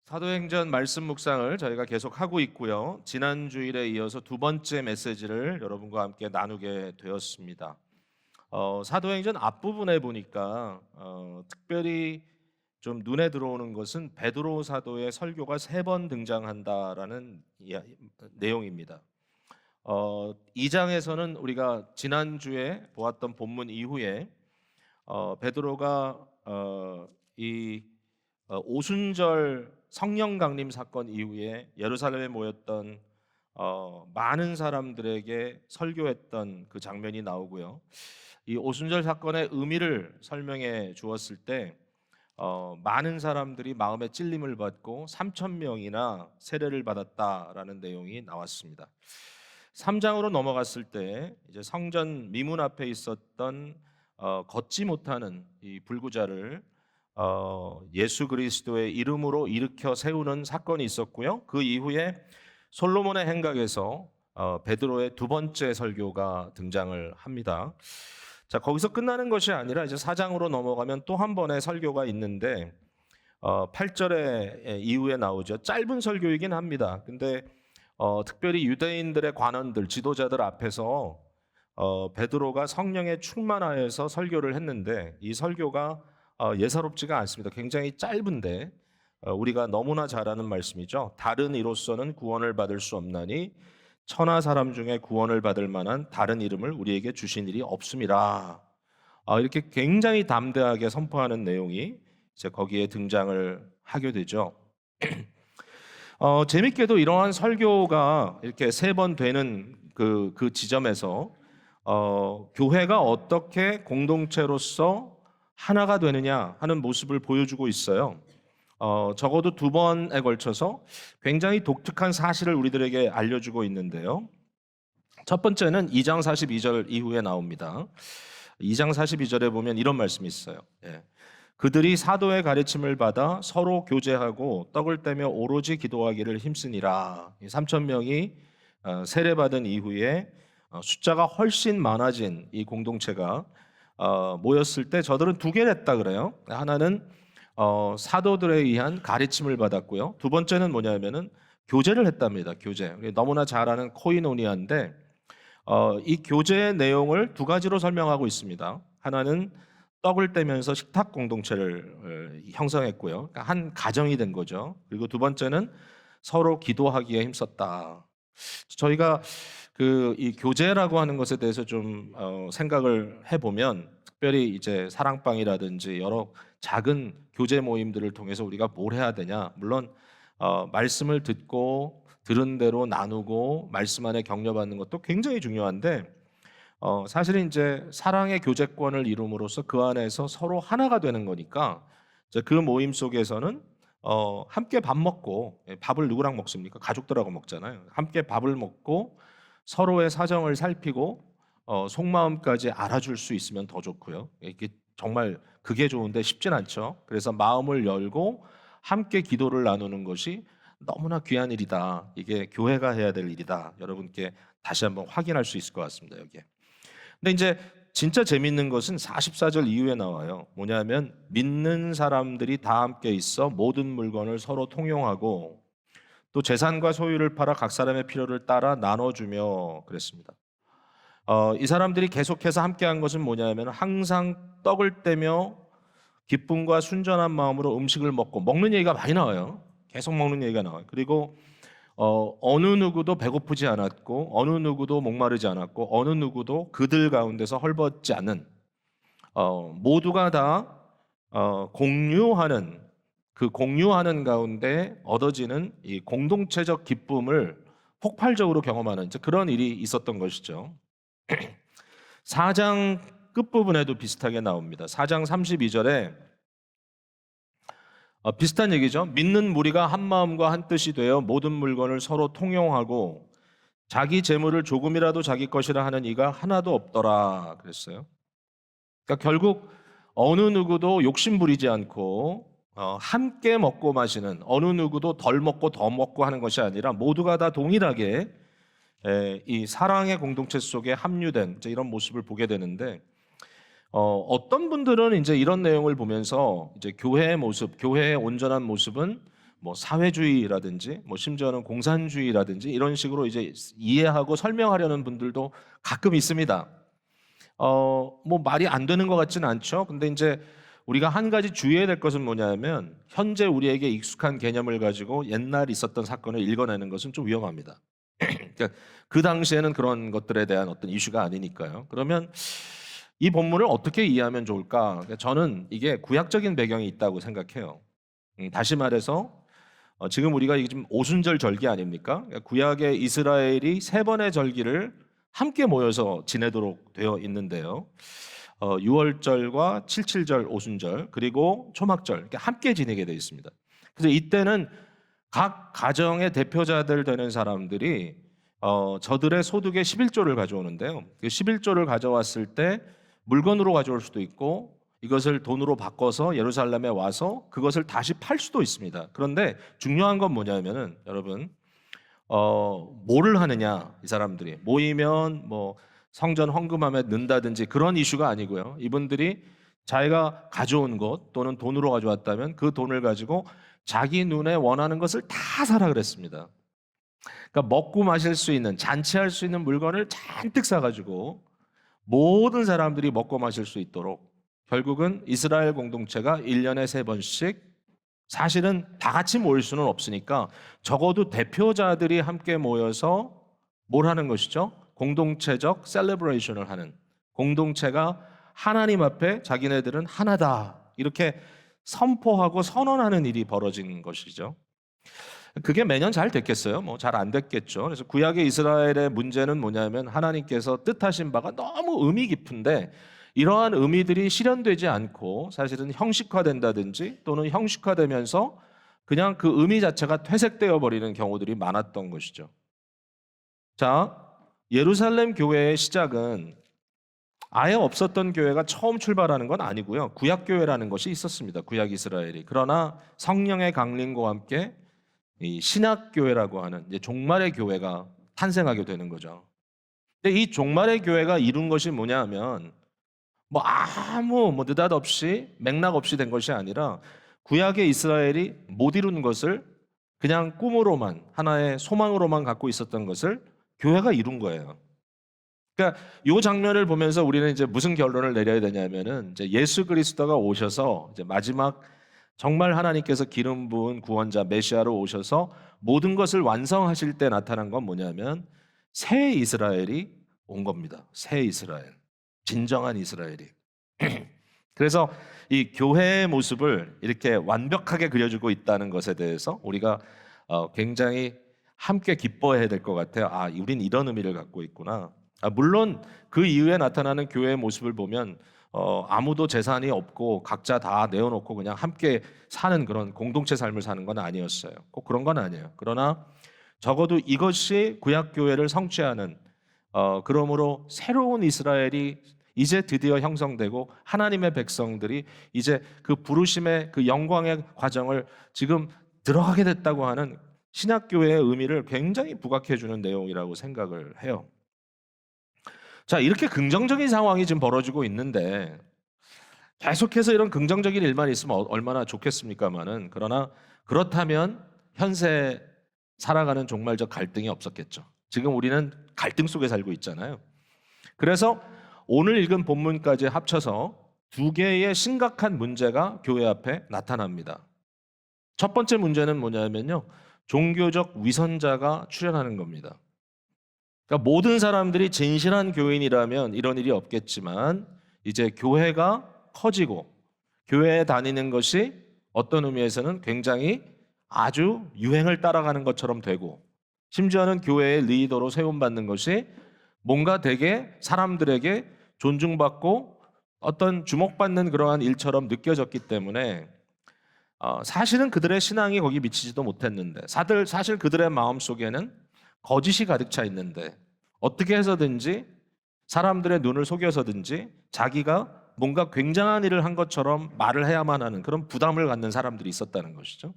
사도행전 말씀 묵상을 저희가 계속 하고 있고요. 지난 주일에 이어서 두 번째 메시지를 여러분과 함께 나누게 되었습니다. 사도행전 앞부분에 보니까 특별히 좀 눈에 들어오는 것은 베드로 사도의 설교가 세 번 등장한다라는 내용입니다. 2장에서는 우리가 지난주에 보았던 본문 이후에 베드로가 이 오순절 성령 강림 사건 이후에 예루살렘에 모였던 많은 사람들에게 설교했던 그 장면이 나오고요. 이 오순절 사건의 의미를 설명해 주었을 때 많은 사람들이 마음의 찔림을 받고 3천 명이나 세례를 받았다라는 내용이 나왔습니다. 3장으로 넘어갔을 때 이제 성전 미문 앞에 있었던 걷지 못하는 이 불구자를 예수 그리스도의 이름으로 일으켜 세우는 사건이 있었고요. 그 이후에 솔로몬의 행각에서 베드로의 두 번째 설교가 등장을 합니다. 자, 거기서 끝나는 것이 아니라 이제 4장으로 넘어가면 또 한 번의 설교가 있는데 8절에 이후에 나오죠. 짧은 설교이긴 합니다. 근데 특별히 유대인들의 관원들, 지도자들 앞에서 베드로가 성령에 충만하여서 설교를 했는데 이 설교가 예사롭지가 않습니다. 굉장히 짧은데 우리가 너무나 잘 아는 말씀이죠. 다른 이로서는 구원을 받을 수 없나니 천하 사람 중에 구원을 받을 만한 다른 이름을 우리에게 주신 일이 없음이라. 이렇게 굉장히 담대하게 선포하는 내용이 이제 거기에 등장을 하게 되죠. 재밌게도 이러한 설교가 이렇게 세 번 되는 그 지점에서 교회가 어떻게 공동체로서 하나가 되느냐 하는 모습을 보여주고 있어요. 적어도 두 번에 걸쳐서 굉장히 독특한 사실을 우리들에게 알려주고 있는데요. 첫 번째는 2장 42절 이후에 나옵니다. 2장 42절에 보면 이런 말씀이 있어요. 그들이 사도의 가르침을 받아 서로 교제하고 떡을 떼며 오로지 기도하기를 힘쓰니라. 3천 명이 세례받은 이후에 숫자가 훨씬 많아진 이 공동체가 모였을 때 저들은 두 개를 했다 그래요. 하나는 사도들에 의한 가르침을 받았고요. 두 번째는 뭐냐면은 교제를 했답니다. 교제. 너무나 잘 아는 코이노니아인데 이 교제의 내용을 두 가지로 설명하고 있습니다. 하나는 떡을 떼면서 식탁 공동체를 형성했고요. 그러니까 한 가정이 된 거죠. 그리고 두 번째는 서로 기도하기에 힘썼다. 저희가 이 교제라고 하는 것에 대해서 좀 생각을 해보면 특별히 이제 사랑방이라든지 여러 작은 교제 모임들을 통해서 우리가 뭘 해야 되냐? 물론 말씀을 듣고 들은 대로 나누고 말씀 안에 격려받는 것도 굉장히 중요한데 사실은 이제 사랑의 교제권을 이룸으로써 그 안에서 서로 하나가 되는 거니까 이제 그 모임 속에서는 함께 밥 먹고 밥을 누구랑 먹습니까? 가족들하고 먹잖아요. 함께 밥을 먹고 서로의 사정을 살피고 속마음까지 알아줄 수 있으면 더 좋고요. 이게 정말 그게 좋은데 쉽진 않죠. 그래서 마음을 열고 함께 기도를 나누는 것이 너무나 귀한 일이다. 이게 교회가 해야 될 일이다. 여러분께 다시 한번 확인할 수 있을 것 같습니다. 여기에. 근데 이제 진짜 재밌는 것은 44절 이후에 나와요. 뭐냐면 믿는 사람들이 다 함께 있어 모든 물건을 서로 통용하고 또 재산과 소유를 팔아 각 사람의 필요를 따라 나눠주며 그랬습니다. 이 사람들이 계속해서 함께한 것은 뭐냐면 항상 떡을 떼며 기쁨과 순전한 마음으로 음식을 먹는 얘기가 많이 나와요. 계속 먹는 얘기가 나와요. 그리고 어느 누구도 배고프지 않았고 어느 누구도 목마르지 않았고 어느 누구도 그들 가운데서 헐벗지 않는 모두가 다 공유하는 그 공유하는 가운데 얻어지는 이 공동체적 기쁨을 폭발적으로 경험하는 그런 일이 있었던 것이죠. 4장 끝부분에도 비슷하게 나옵니다. 4장 32절에 비슷한 얘기죠. 믿는 무리가 한 마음과 한 뜻이 되어 모든 물건을 서로 통용하고 자기 재물을 조금이라도 자기 것이라 하는 이가 하나도 없더라 그랬어요. 그러니까 결국 어느 누구도 욕심 부리지 않고 함께 먹고 마시는, 어느 누구도 덜 먹고 더 먹고 하는 것이 아니라 모두가 다 동일하게 이 사랑의 공동체 속에 합류된 이런 모습을 보게 되는데 어떤 분들은 이제 이런 내용을 보면서 이제 교회의 모습, 교회의 온전한 모습은 뭐 사회주의라든지 뭐 심지어는 공산주의라든지 이런 식으로 이제 이해하고 설명하려는 분들도 가끔 있습니다. 뭐 말이 안 되는 것 같지는 않죠. 근데 이제 우리가 한 가지 주의해야 될 것은 뭐냐면 현재 우리에게 익숙한 개념을 가지고 옛날 있었던 사건을 읽어내는 것은 좀 위험합니다. 그러니까 그 당시에는 그런 것들에 대한 어떤 이슈가 아니니까요. 그러면 이 본문을 어떻게 이해하면 좋을까? 그러니까 저는 이게 구약적인 배경이 있다고 생각해요. 다시 말해서 지금 우리가 이게 지금 오순절 절기 아닙니까? 그러니까 구약의 이스라엘이 세 번의 절기를 함께 모여서 지내도록 되어 있는데요. 6월절과 77절 오순절 그리고 초막절 이렇게 함께 지내게 되어 있습니다. 그래서 이때는 각 가정의 대표자들 되는 사람들이 저들의 소득의 11조를 가져오는데요. 그 11조를 가져왔을 때 물건으로 가져올 수도 있고 이것을 돈으로 바꿔서 예루살렘에 와서 그것을 다시 팔 수도 있습니다. 그런데 중요한 건 뭐냐면은 여러분 뭐를 하느냐 이 사람들이 모이면 뭐 성전 헌금함에 넣는다든지 그런 이슈가 아니고요. 이분들이 자기가 가져온 것 또는 돈으로 가져왔다면 그 돈을 가지고 자기 눈에 원하는 것을 다 사라 그랬습니다. 그러니까 먹고 마실 수 있는 잔치할 수 있는 물건을 잔뜩 사가지고 모든 사람들이 먹고 마실 수 있도록 결국은 이스라엘 공동체가 1년에 3번씩 사실은 다 같이 모일 수는 없으니까 적어도 대표자들이 함께 모여서 뭘 하는 것이죠? 공동체적 셀레브레이션을 하는 공동체가 하나님 앞에 자기네들은 하나다 이렇게 선포하고 선언하는 일이 벌어진 것이죠. 그게 매년 잘 됐겠어요? 뭐 잘 안 됐겠죠. 그래서 구약의 이스라엘의 문제는 뭐냐면 하나님께서 뜻하신 바가 너무 의미 깊은데 이러한 의미들이 실현되지 않고 사실은 형식화된다든지 또는 형식화되면서 그냥 그 의미 자체가 퇴색되어 버리는 경우들이 많았던 것이죠. 자, 예루살렘 교회의 시작은 아예 없었던 교회가 처음 출발하는 건 아니고요. 구약 교회라는 것이 있었습니다. 구약 이스라엘이. 그러나 성령의 강림과 함께 이 신약 교회라고 하는 이제 종말의 교회가 탄생하게 되는 거죠. 근데 이 종말의 교회가 이룬 것이 뭐냐하면 뭐 아무 뭐 느닷없이 맥락 없이 된 것이 아니라 구약의 이스라엘이 못 이룬 것을 그냥 꿈으로만 하나의 소망으로만 갖고 있었던 것을 교회가 이룬 거예요. 그러니까 이 장면을 보면서 우리는 이제 무슨 결론을 내려야 되냐면은 이제 예수 그리스도가 오셔서 이제 마지막 정말 하나님께서 기름 부은 구원자 메시아로 오셔서 모든 것을 완성하실 때 나타난 건 뭐냐면 새 이스라엘이 온 겁니다. 새 이스라엘. 진정한 이스라엘이. 그래서 이 교회의 모습을 이렇게 완벽하게 그려주고 있다는 것에 대해서 우리가 굉장히 함께 기뻐해야 될 것 같아요. 아, 우린 이런 의미를 갖고 있구나. 물론 그 이후에 나타나는 교회의 모습을 보면 아무도 재산이 없고 각자 다 내어놓고 그냥 함께 사는 그런 공동체 삶을 사는 건 아니었어요. 꼭 그런 건 아니에요. 그러나 적어도 이것이 구약 교회를 성취하는 그러므로 새로운 이스라엘이 이제 드디어 형성되고 하나님의 백성들이 이제 그 부르심의 그 영광의 과정을 지금 들어가게 됐다고 하는 신약 교회의 의미를 굉장히 부각해 주는 내용이라고 생각을 해요. 자, 이렇게 긍정적인 상황이 지금 벌어지고 있는데 계속해서 이런 긍정적인 일만 있으면 얼마나 좋겠습니까마는 그러나 그렇다면 현세 살아가는 종말적 갈등이 없었겠죠. 지금 우리는 갈등 속에 살고 있잖아요. 그래서 오늘 읽은 본문까지 합쳐서 두 개의 심각한 문제가 교회 앞에 나타납니다. 첫 번째 문제는 뭐냐면요. 종교적 위선자가 출현하는 겁니다. 그러니까 모든 사람들이 진실한 교인이라면 이런 일이 없겠지만 이제 교회가 커지고 교회에 다니는 것이 어떤 의미에서는 굉장히 아주 유행을 따라가는 것처럼 되고 심지어는 교회의 리더로 세움받는 것이 뭔가 되게 사람들에게 존중받고 어떤 주목받는 그러한 일처럼 느껴졌기 때문에 사실은 그들의 신앙이 거기 미치지도 못했는데 사실 그들의 마음속에는 거짓이 가득 차 있는데 어떻게 해서든지 사람들의 눈을 속여서든지 자기가 뭔가 굉장한 일을 한 것처럼 말을 해야만 하는 그런 부담을 갖는 사람들이 있었다는 것이죠.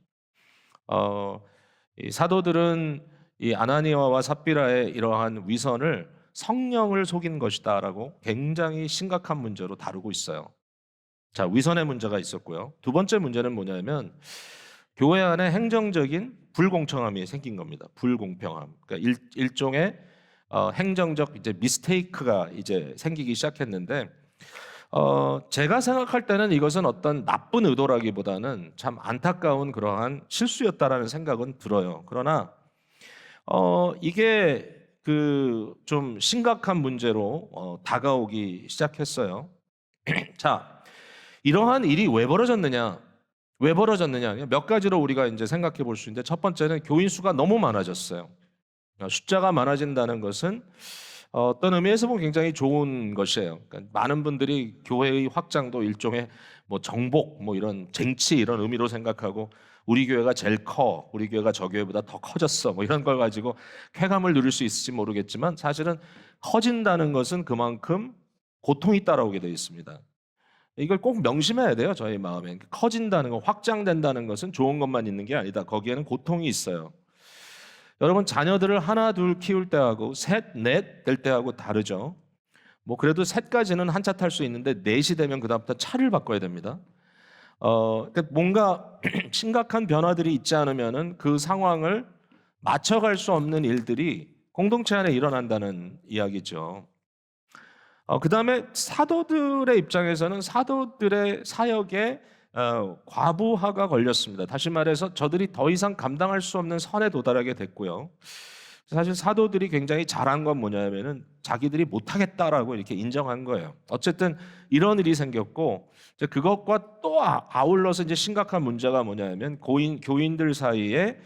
이 사도들은 이 아나니아와 삽비라의 이러한 위선을 성령을 속인 것이다라고 굉장히 심각한 문제로 다루고 있어요. 자, 위선의 문제가 있었고요. 두 번째 문제는 뭐냐면 교회 안에 행정적인 불공정함이 생긴 겁니다. 불공평함. 그러니까 일종의 행정적 이제 미스테이크가 이제 생기기 시작했는데 제가 생각할 때는 이것은 어떤 나쁜 의도라기보다는 참 안타까운 그러한 실수였다라는 생각은 들어요. 그러나 이게 그 좀 심각한 문제로 다가오기 시작했어요. 자, 이러한 일이 왜 벌어졌느냐? 왜 벌어졌느냐? 몇 가지로 우리가 이제 생각해 볼 수 있는데 첫 번째는 교인 수가 너무 많아졌어요. 숫자가 많아진다는 것은 어떤 의미에서 보면 굉장히 좋은 것이에요. 그러니까 많은 분들이 교회의 확장도 일종의 뭐 정복, 뭐 이런 쟁취 이런 의미로 생각하고 우리 교회가 제일 커, 우리 교회가 저 교회보다 더 커졌어, 뭐 이런 걸 가지고 쾌감을 누릴 수 있을지 모르겠지만 사실은 커진다는 것은 그만큼 고통이 따라오게 되어 있습니다. 이걸 꼭 명심해야 돼요, 저희 마음에. 커진다는 거, 확장된다는 것은 좋은 것만 있는 게 아니다. 거기에는 고통이 있어요. 여러분 자녀들을 하나 둘 키울 때하고 셋, 넷 될 때하고 다르죠. 뭐 그래도 셋까지는 한 차 탈 수 있는데 넷이 되면 그다음부터 차를 바꿔야 됩니다. 그러니까 뭔가 심각한 변화들이 있지 않으면은 그 상황을 맞춰갈 수 없는 일들이 공동체 안에 일어난다는 이야기죠. 그다음에 사도들의 입장에서는 사도들의 사역에 과부하가 걸렸습니다. 다시 말해서 저들이 더 이상 감당할 수 없는 선에 도달하게 됐고요. 사실 사도들이 굉장히 잘한 건 뭐냐면은 자기들이 못하겠다라고 이렇게 인정한 거예요. 어쨌든 이런 일이 생겼고 이제 그것과 또 아울러서 이제 심각한 문제가 뭐냐면 교인들 사이에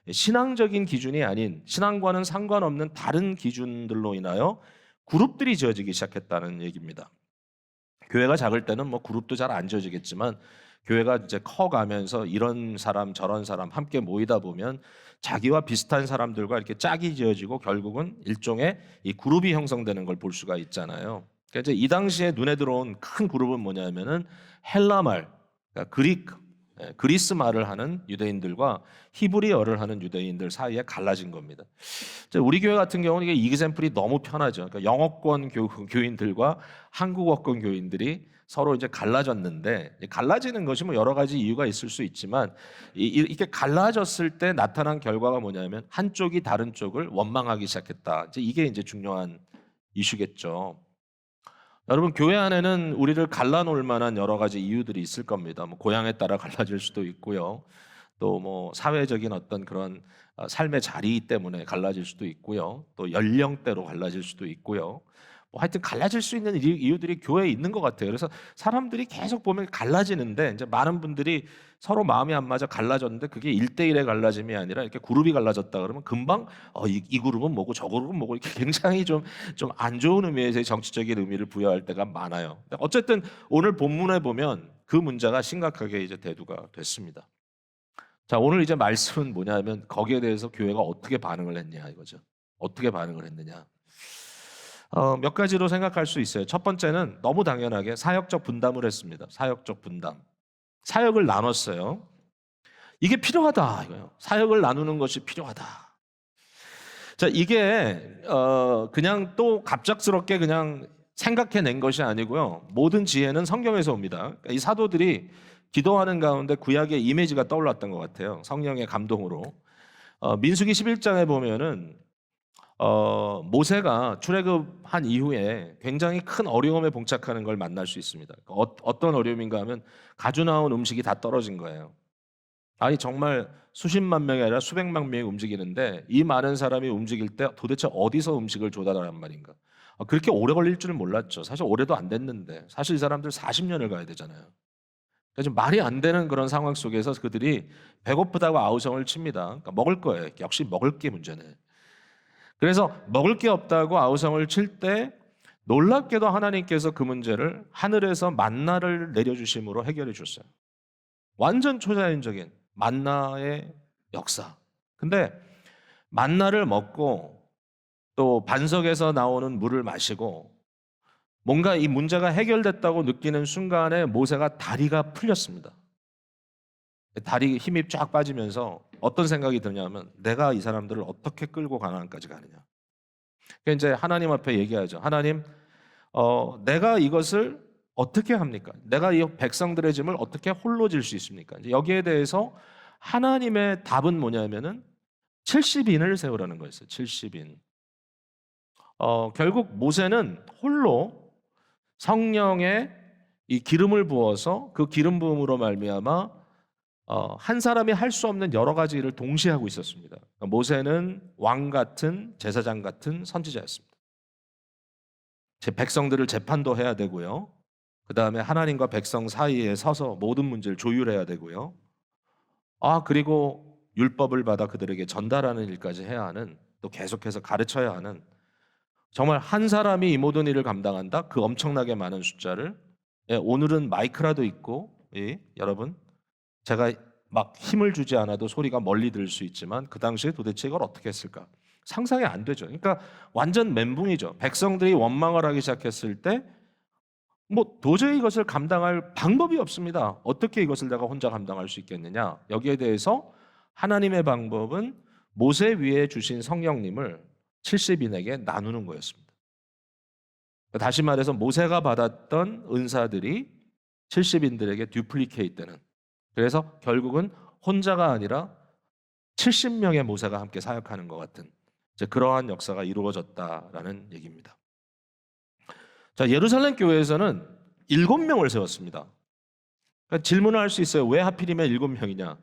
신앙적인 기준이 아닌 신앙과는 상관없는 다른 기준들로 인하여 그룹들이 지어지기 시작했다는 얘기입니다. 교회가 작을 때는 뭐 그룹도 잘 안 지어지겠지만 교회가 이제 커가면서 이런 사람 저런 사람 함께 모이다 보면 자기와 비슷한 사람들과 이렇게 짝이 지어지고 결국은 일종의 이 그룹이 형성되는 걸 볼 수가 있잖아요. 그러니까 이제 이 당시에 눈에 들어온 큰 그룹은 뭐냐면은 헬라말, 그러니까 그리스 말을 하는 유대인들과 히브리어를 하는 유대인들 사이에 갈라진 겁니다. 우리 교회 같은 경우는 이게 이그샘플이 너무 편하죠. 그러니까 영어권 교인들과 한국어권 교인들이 서로 이제 갈라졌는데 갈라지는 것이 뭐 여러 가지 이유가 있을 수 있지만 이렇게 갈라졌을 때 나타난 결과가 뭐냐면 한쪽이 다른 쪽을 원망하기 시작했다. 이게 이제 중요한 이슈겠죠. 여러분 교회 안에는 우리를 갈라놓을 만한 여러 가지 이유들이 있을 겁니다. 뭐 고향에 따라 갈라질 수도 있고요. 또 뭐 사회적인 어떤 그런 삶의 자리 때문에 갈라질 수도 있고요. 또 연령대로 갈라질 수도 있고요. 뭐 하여튼 갈라질 수 있는 이유들이 교회에 있는 것 같아요. 그래서 사람들이 계속 보면 갈라지는데 이제 많은 분들이 서로 마음이 안 맞아 갈라졌는데 그게 1대1의 갈라짐이 아니라 이렇게 그룹이 갈라졌다 그러면 금방 이 그룹은 뭐고 저 그룹은 뭐고 이렇게 굉장히 좀 안 좋은 의미에서 정치적인 의미를 부여할 때가 많아요. 어쨌든 오늘 본문에 보면 그 문제가 심각하게 이제 대두가 됐습니다. 자, 오늘 이제 말씀은 뭐냐면 거기에 대해서 교회가 어떻게 반응을 했냐 이거죠. 어떻게 반응을 했느냐. 몇 가지로 생각할 수 있어요. 첫 번째는 너무 당연하게 사역적 분담을 했습니다. 사역적 분담. 사역을 나눴어요. 이게 필요하다 이거예요. 사역을 나누는 것이 필요하다. 자, 이게 그냥 또 갑작스럽게 그냥 생각해낸 것이 아니고요. 모든 지혜는 성경에서 옵니다. 그러니까 이 사도들이 기도하는 가운데 구약의 이미지가 떠올랐던 것 같아요. 성령의 감동으로. 민수기 11장에 보면은 모세가 출애굽한 이후에 굉장히 큰 어려움에 봉착하는 걸 만날 수 있습니다. 어떤 어려움인가 하면 가져 나온 음식이 다 떨어진 거예요. 아니 정말 수십만 명이 아니라 수백만 명이 움직이는데 이 많은 사람이 움직일 때 도대체 어디서 음식을 조달하란 말인가? 그렇게 오래 걸릴 줄은 몰랐죠. 사실 오래도 안 됐는데 사실 이 사람들 40년을 가야 되잖아요. 그래서 말이 안 되는 그런 상황 속에서 그들이 배고프다고 아우성을 칩니다. 그러니까 먹을 거예요. 역시 먹을 게 문제네. 그래서 먹을 게 없다고 아우성을 칠 때 놀랍게도 하나님께서 그 문제를 하늘에서 만나를 내려주심으로 해결해 줬어요. 완전 초자연적인 만나의 역사. 근데 만나를 먹고 또 반석에서 나오는 물을 마시고 뭔가 이 문제가 해결됐다고 느끼는 순간에 모세가 다리가 풀렸습니다. 다리 힘이 쫙 빠지면서 어떤 생각이 드냐면 내가 이 사람들을 어떻게 끌고 가나안까지 가느냐. 그러니까 이제 하나님 앞에 얘기하죠. 하나님, 내가 이것을 어떻게 합니까? 내가 이 백성들의 짐을 어떻게 홀로 질 수 있습니까? 이제 여기에 대해서 하나님의 답은 뭐냐면은 70인을 세우라는 거였어요. 70인. 결국 모세는 홀로 성령의 이 기름을 부어서 그 기름 부음으로 말미암아 한 사람이 할 수 없는 여러 가지 일을 동시에 하고 있었습니다. 모세는 왕 같은 제사장 같은 선지자였습니다. 제 백성들을 재판도 해야 되고요. 그 다음에 하나님과 백성 사이에 서서 모든 문제를 조율해야 되고요. 그리고 율법을 받아 그들에게 전달하는 일까지 해야 하는, 또 계속해서 가르쳐야 하는, 정말 한 사람이 이 모든 일을 감당한다? 그 엄청나게 많은 숫자를. 오늘은 마이크라도 있고, 여러분, 제가 막 힘을 주지 않아도 소리가 멀리 들을 수 있지만 그 당시에 도대체 이걸 어떻게 했을까? 상상이 안 되죠. 그러니까 완전 멘붕이죠. 백성들이 원망을 하기 시작했을 때 도저히 이것을 감당할 방법이 없습니다. 어떻게 이것을 내가 혼자 감당할 수 있겠느냐? 여기에 대해서 하나님의 방법은 모세 위에 주신 성령님을 70인에게 나누는 거였습니다. 다시 말해서 모세가 받았던 은사들이 70인들에게 듀플리케이트 되는, 그래서 결국은 혼자가 아니라 70명의 모세가 함께 사역하는 것 같은 그러한 역사가 이루어졌다라는 얘기입니다. 자, 예루살렘 교회에서는 7명을 세웠습니다. 그러니까 질문을 할 수 있어요. 왜 하필이면 7명이냐?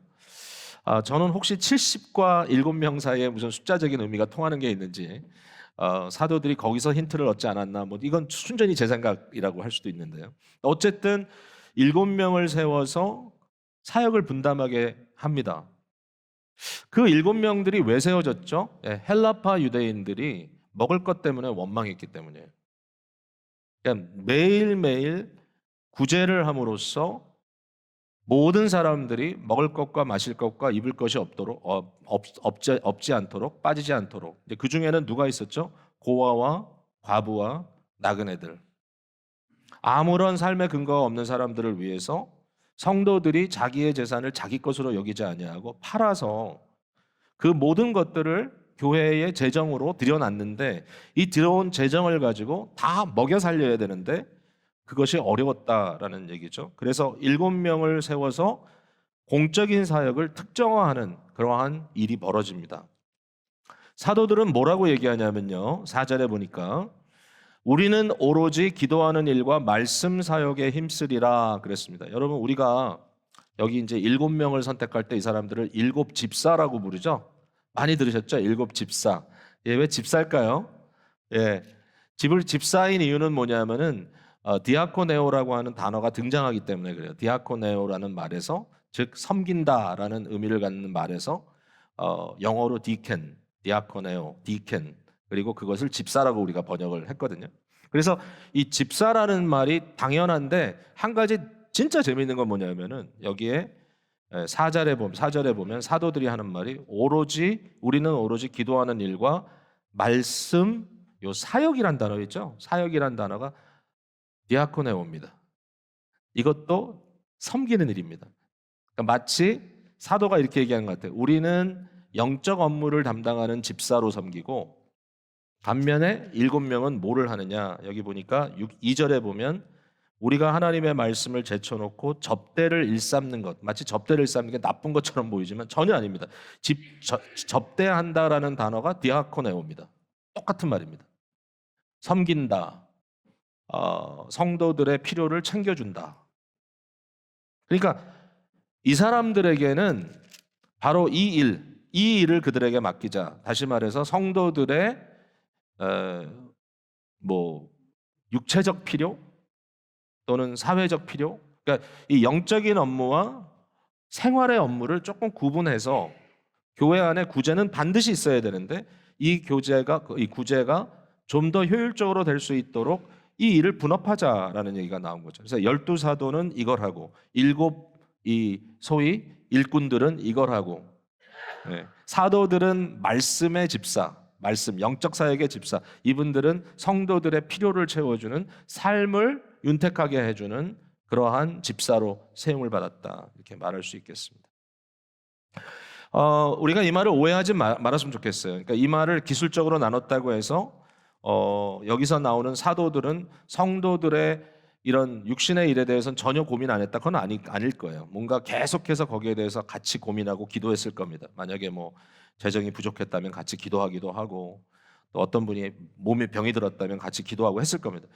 저는 혹시 70과 7명 사이에 무슨 숫자적인 의미가 통하는 게 있는지, 사도들이 거기서 힌트를 얻지 않았나, 이건 순전히 제 생각이라고 할 수도 있는데요. 어쨌든 7명을 세워서 사역을 분담하게 합니다. 그 7명들이 왜 세워졌죠? 헬라파 유대인들이 먹을 것 때문에 원망했기 때문이에요. 그러니까 매일매일 구제를 함으로써 모든 사람들이 먹을 것과 마실 것과 입을 것이 없지 않도록, 빠지지 않도록. 그 중에는 누가 있었죠? 고아와 과부와 나그네들. 아무런 삶의 근거가 없는 사람들을 위해서 성도들이 자기의 재산을 자기 것으로 여기지 아니하고 팔아서 그 모든 것들을 교회의 재정으로 들여놨는데, 이 들어온 재정을 가지고 다 먹여 살려야 되는데 그것이 어려웠다라는 얘기죠. 그래서 7명을 세워서 공적인 사역을 특정화하는 그러한 일이 벌어집니다. 사도들은 뭐라고 얘기하냐면요, 4절에 보니까 우리는 오로지 기도하는 일과 말씀 사역에 힘쓰리라 그랬습니다. 여러분, 우리가 여기 이제 7명을 선택할 때 이 사람들을 7집사라고 부르죠. 많이 들으셨죠? 7집사. 왜 집사일까요? 집사인 이유는 뭐냐면은 디아코네오라고 하는 단어가 등장하기 때문에 그래요. 디아코네오라는 말에서, 즉 섬긴다라는 의미를 갖는 말에서 영어로 디켄, 디아코네오, 디켄, 그리고 그것을 집사라고 우리가 번역을 했거든요. 그래서 이 집사라는 말이 당연한데, 한 가지 진짜 재미있는 건 뭐냐면은 여기에 4절에 보면 사도들이 하는 말이 우리는 오로지 기도하는 일과 말씀, 요 사역이란 단어 있죠? 사역이란 단어가 디아코네오입니다. 이것도 섬기는 일입니다. 그러니까 마치 사도가 이렇게 얘기하는 것 같아요. 우리는 영적 업무를 담당하는 집사로 섬기고, 반면에 7명은 뭐를 하느냐? 여기 보니까 2절에 보면 우리가 하나님의 말씀을 제쳐놓고 접대를 일삼는 것, 마치 접대를 일삼는 게 나쁜 것처럼 보이지만 전혀 아닙니다. 접대한다라는 단어가 디아코네오입니다. 똑같은 말입니다. 섬긴다, 성도들의 필요를 챙겨준다. 그러니까 이 사람들에게는 바로 이 일을 그들에게 맡기자. 다시 말해서 성도들의 육체적 필요 또는 사회적 필요, 그러니까 이 영적인 업무와 생활의 업무를 조금 구분해서, 교회 안에 구제는 반드시 있어야 되는데 이 구제가 좀 더 효율적으로 될 수 있도록 이 일을 분업하자라는 얘기가 나온 거죠. 그래서 12사도는 이걸 하고, 7 소위 일꾼들은 이걸 하고, 사도들은 말씀의 집사, 영적 사역의 집사, 이분들은 성도들의 필요를 채워주는, 삶을 윤택하게 해주는 그러한 집사로 세움을 받았다, 이렇게 말할 수 있겠습니다. 우리가 이 말을 오해하지 말았으면 좋겠어요. 그러니까 이 말을 기술적으로 나눴다고 해서 여기서 나오는 사도들은 성도들의 이런 육신의 일에 대해서는 전혀 고민 안 했다. 그건 아닐 거예요. 뭔가 계속해서 거기에 대해서 같이 고민하고 기도했을 겁니다. 만약에 뭐 재정이 부족했다면 같이 기도하기도 하고, 또 어떤 분이 몸에 병이 들었다면 같이 기도하고 했을 겁니다.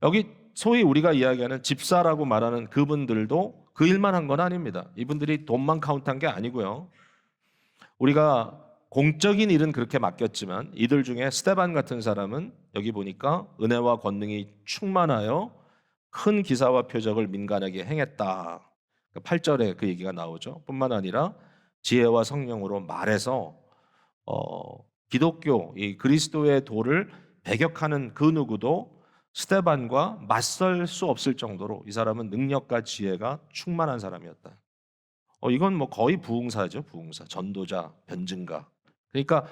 여기 소위 우리가 이야기하는 집사라고 말하는 그분들도 그 일만 한 건 아닙니다. 이분들이 돈만 카운트한 게 아니고요. 우리가 공적인 일은 그렇게 맡겼지만 이들 중에 스데반 같은 사람은 여기 보니까 은혜와 권능이 충만하여 큰 기사와 표적을 민간에게 행했다. 8절에 그 얘기가 나오죠. 뿐만 아니라 지혜와 성령으로 말해서 기독교, 이 그리스도의 도를 배격하는 그 누구도 스데반과 맞설 수 없을 정도로 이 사람은 능력과 지혜가 충만한 사람이었다. 이건 뭐 거의 부흥사죠, 부흥사. 전도자, 변증가. 그러니까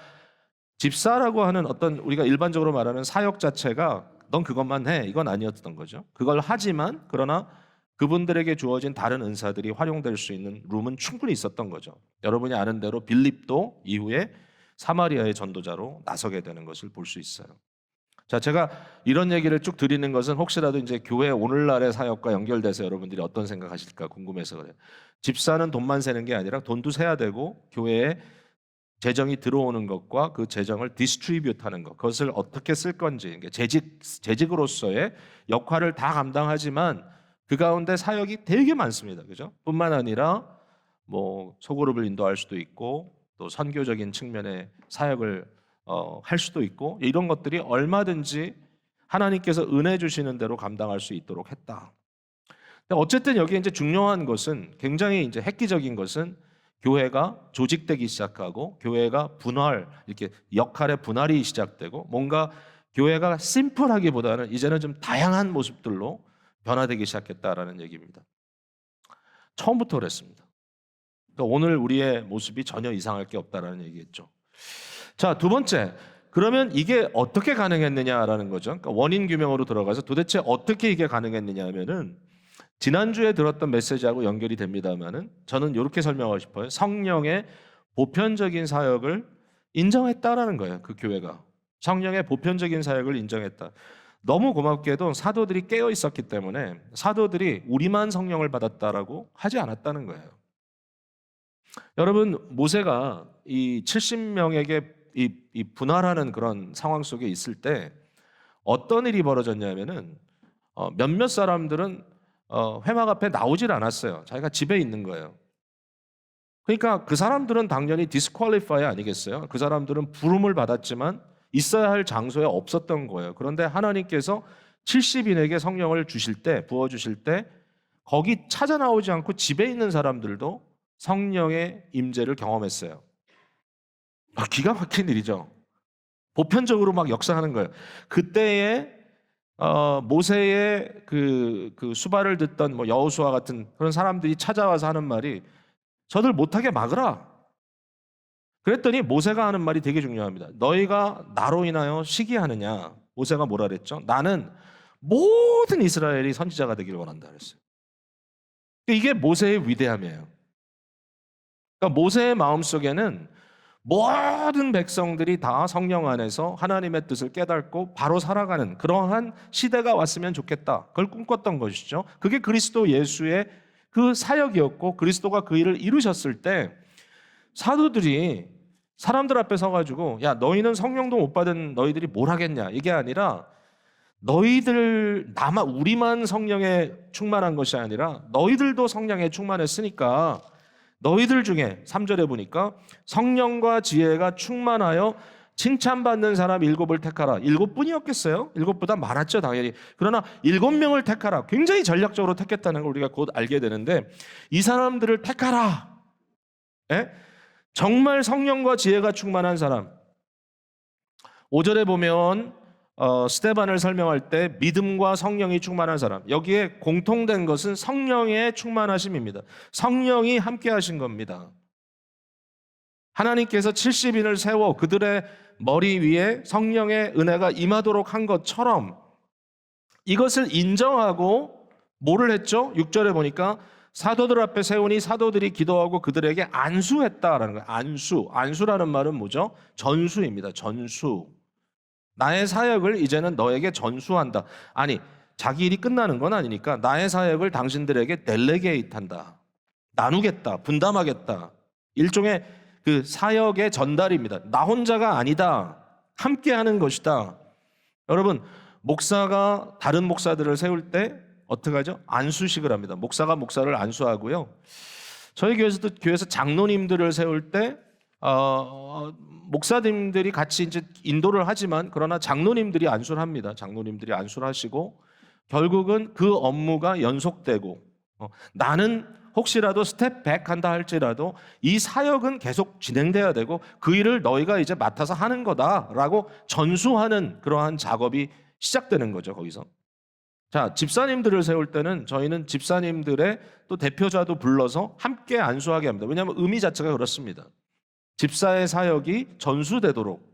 집사라고 하는 어떤 우리가 일반적으로 말하는 사역 자체가 넌 그것만 해, 이건 아니었던 거죠. 그걸 하지만 그러나 그분들에게 주어진 다른 은사들이 활용될 수 있는 룸은 충분히 있었던 거죠. 여러분이 아는 대로 빌립도 이후에 사마리아의 전도자로 나서게 되는 것을 볼 수 있어요. 자, 제가 이런 얘기를 쭉 드리는 것은 혹시라도 이제 교회 오늘날의 사역과 연결돼서 여러분들이 어떤 생각하실까 궁금해서 그래요. 집사는 돈만 세는 게 아니라 돈도 세야 되고 교회에 재정이 들어오는 것과 그 재정을 디스트리뷰트하는 것, 그것을 어떻게 쓸 건지, 재직으로서의 역할을 다 감당하지만 그 가운데 사역이 되게 많습니다, 그죠? 뿐만 아니라 뭐 소그룹을 인도할 수도 있고 또 선교적인 측면의 사역을 할 수도 있고 이런 것들이 얼마든지 하나님께서 은혜 주시는 대로 감당할 수 있도록 했다. 어쨌든 여기 이제 중요한 것은 굉장히 이제 획기적인 것은 교회가 조직되기 시작하고 교회가 분할 이렇게 역할의 분할이 시작되고 뭔가 교회가 심플하기보다는 이제는 좀 다양한 모습들로 변화되기 시작했다라는 얘기입니다. 처음부터 그랬습니다. 그러니까 오늘 우리의 모습이 전혀 이상할 게 없다라는 얘기겠죠. 자, 두 번째. 그러면 이게 어떻게 가능했느냐라는 거죠. 그러니까 원인 규명으로 들어가서 도대체 어떻게 이게 가능했느냐 하면은 지난주에 들었던 메시지하고 연결이 됩니다만은 저는 이렇게 설명하고 싶어요. 성령의 보편적인 사역을 인정했다라는 거예요. 그 교회가. 성령의 보편적인 사역을 인정했다. 너무 고맙게도 사도들이 깨어 있었기 때문에 사도들이 우리만 성령을 받았다라고 하지 않았다는 거예요. 여러분, 모세가 이 70명에게 이 분할하는 그런 상황 속에 있을 때 어떤 일이 벌어졌냐면은 몇몇 사람들은 회막 앞에 나오질 않았어요. 자기가 집에 있는 거예요. 그러니까 그 사람들은 당연히 디스퀄리파이 아니겠어요? 그 사람들은 부름을 받았지만 있어야 할 장소에 없었던 거예요. 그런데 하나님께서 70인에게 성령을 주실 때, 부어주실 때 거기 찾아 나오지 않고 집에 있는 사람들도 성령의 임재를 경험했어요. 기가 막힌 일이죠. 보편적으로 막 역사하는 거예요. 그때에 모세의 그 수발을 듣던 뭐 여호수아 같은 그런 사람들이 찾아와서 하는 말이 저들 못하게 막으라. 그랬더니 모세가 하는 말이 되게 중요합니다. 너희가 나로 인하여 시기하느냐? 모세가 뭐라 그랬죠? 나는 모든 이스라엘이 선지자가 되기를 원한다 그랬어요. 이게 모세의 위대함이에요. 그러니까 모세의 마음속에는 모든 백성들이 다 성령 안에서 하나님의 뜻을 깨닫고 바로 살아가는 그러한 시대가 왔으면 좋겠다. 그걸 꿈꿨던 것이죠. 그게 그리스도 예수의 그 사역이었고 그리스도가 그 일을 이루셨을 때 사도들이 사람들 앞에 서가지고 야 너희는 성령도 못 받은 너희들이 뭘 하겠냐 이게 아니라 너희들 우리만 성령에 충만한 것이 아니라 너희들도 성령에 충만했으니까 너희들 중에 3절에 보니까 성령과 지혜가 충만하여 칭찬받는 사람 7을 택하라. 7분이었겠어요? 7보다 많았죠 당연히. 그러나 7명을 택하라. 굉장히 전략적으로 택했다는 걸 우리가 곧 알게 되는데 이 사람들을 택하라. 예? 정말 성령과 지혜가 충만한 사람. 5절에 보면 스데반을 설명할 때 믿음과 성령이 충만한 사람. 여기에 공통된 것은 성령의 충만하심입니다. 성령이 함께 하신 겁니다. 하나님께서 70인을 세워 그들의 머리 위에 성령의 은혜가 임하도록 한 것처럼 이것을 인정하고 뭐를 했죠? 6절에 보니까 사도들 앞에 세우니 사도들이 기도하고 그들에게 안수했다라는 거예요. 안수라는 말은 뭐죠? 전수입니다. 전수. 나의 사역을 이제는 너에게 전수한다. 아니, 자기 일이 끝나는 건 아니니까 나의 사역을 당신들에게 델레게이트한다. 나누겠다. 분담하겠다. 일종의 그 사역의 전달입니다. 나 혼자가 아니다. 함께 하는 것이다. 여러분, 목사가 다른 목사들을 세울 때 어떻게 하죠? 안수식을 합니다. 목사가 목사를 안수하고요. 저희 교회에서도 교회에서 장로님들을 세울 때 목사님들이 같이 이제 인도를 하지만 그러나 장로님들이 안수를 합니다. 장로님들이 안수를 하시고 결국은 그 업무가 연속되고 나는 혹시라도 스텝 백 한다 할지라도 이 사역은 계속 진행돼야 되고 그 일을 너희가 이제 맡아서 하는 거다라고 전수하는 그러한 작업이 시작되는 거죠. 거기서. 자, 집사님들을 세울 때는 저희는 집사님들의 또 대표자도 불러서 함께 안수하게 합니다. 왜냐하면 의미 자체가 그렇습니다. 집사의 사역이 전수되도록.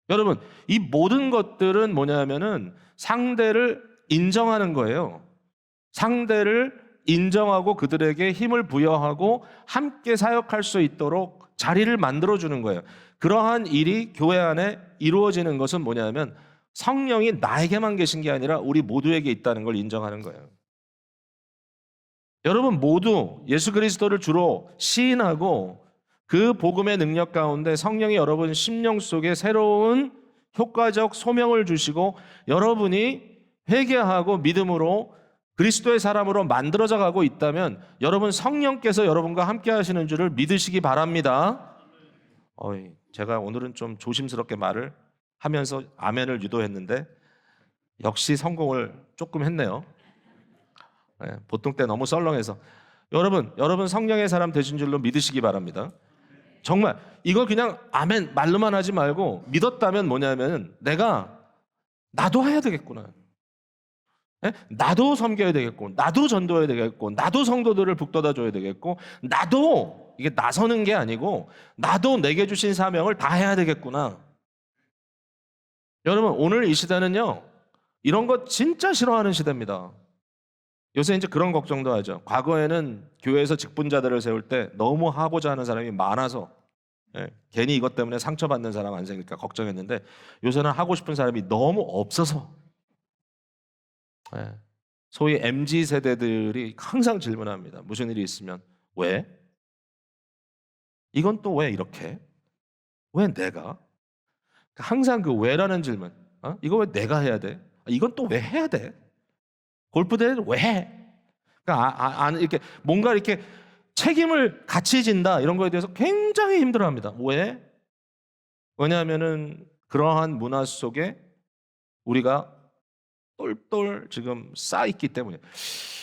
여러분, 이 모든 것들은 뭐냐면은 상대를 인정하는 거예요. 상대를 인정하고 그들에게 힘을 부여하고 함께 사역할 수 있도록 자리를 만들어주는 거예요. 그러한 일이 교회 안에 이루어지는 것은 뭐냐면 성령이 나에게만 계신 게 아니라 우리 모두에게 있다는 걸 인정하는 거예요. 여러분 모두 예수 그리스도를 주로 시인하고 그 복음의 능력 가운데 성령이 여러분 심령 속에 새로운 효과적 소명을 주시고 여러분이 회개하고 믿음으로 그리스도의 사람으로 만들어져 가고 있다면 여러분 성령께서 여러분과 함께 하시는 줄을 믿으시기 바랍니다. 제가 오늘은 좀 조심스럽게 말을 하면서 아멘을 유도했는데 역시 성공을 조금 했네요. 보통 때 너무 썰렁해서 여러분 성령의 사람 되신 줄로 믿으시기 바랍니다. 정말 이거 그냥 아멘 말로만 하지 말고 믿었다면 뭐냐면 나도 해야 되겠구나. 나도 섬겨야 되겠고 나도 전도해야 되겠고 나도 성도들을 북돋아 줘야 되겠고 나도 이게 나서는 게 아니고 나도 내게 주신 사명을 다 해야 되겠구나. 여러분 오늘 이 시대는요 이런 거 진짜 싫어하는 시대입니다. 요새 이제 그런 걱정도 하죠. 과거에는 교회에서 직분자들을 세울 때 너무 하고자 하는 사람이 많아서 괜히 이것 때문에 상처받는 사람 안 생길까 걱정했는데 요새는 하고 싶은 사람이 너무 없어서 소위 MZ 세대들이 항상 질문합니다. 무슨 일이 있으면 왜? 이건 또 왜 이렇게? 왜 내가? 항상 그 왜라는 질문. 이거 왜 내가 해야 돼? 이건 또 왜 해야 돼? 골프 대회는 왜 해? 그러니까 이렇게 뭔가 이렇게 책임을 같이 진다 이런 거에 대해서 굉장히 힘들어합니다. 왜? 왜냐하면은 그러한 문화 속에 우리가 똘똘 지금 쌓여 있기 때문에.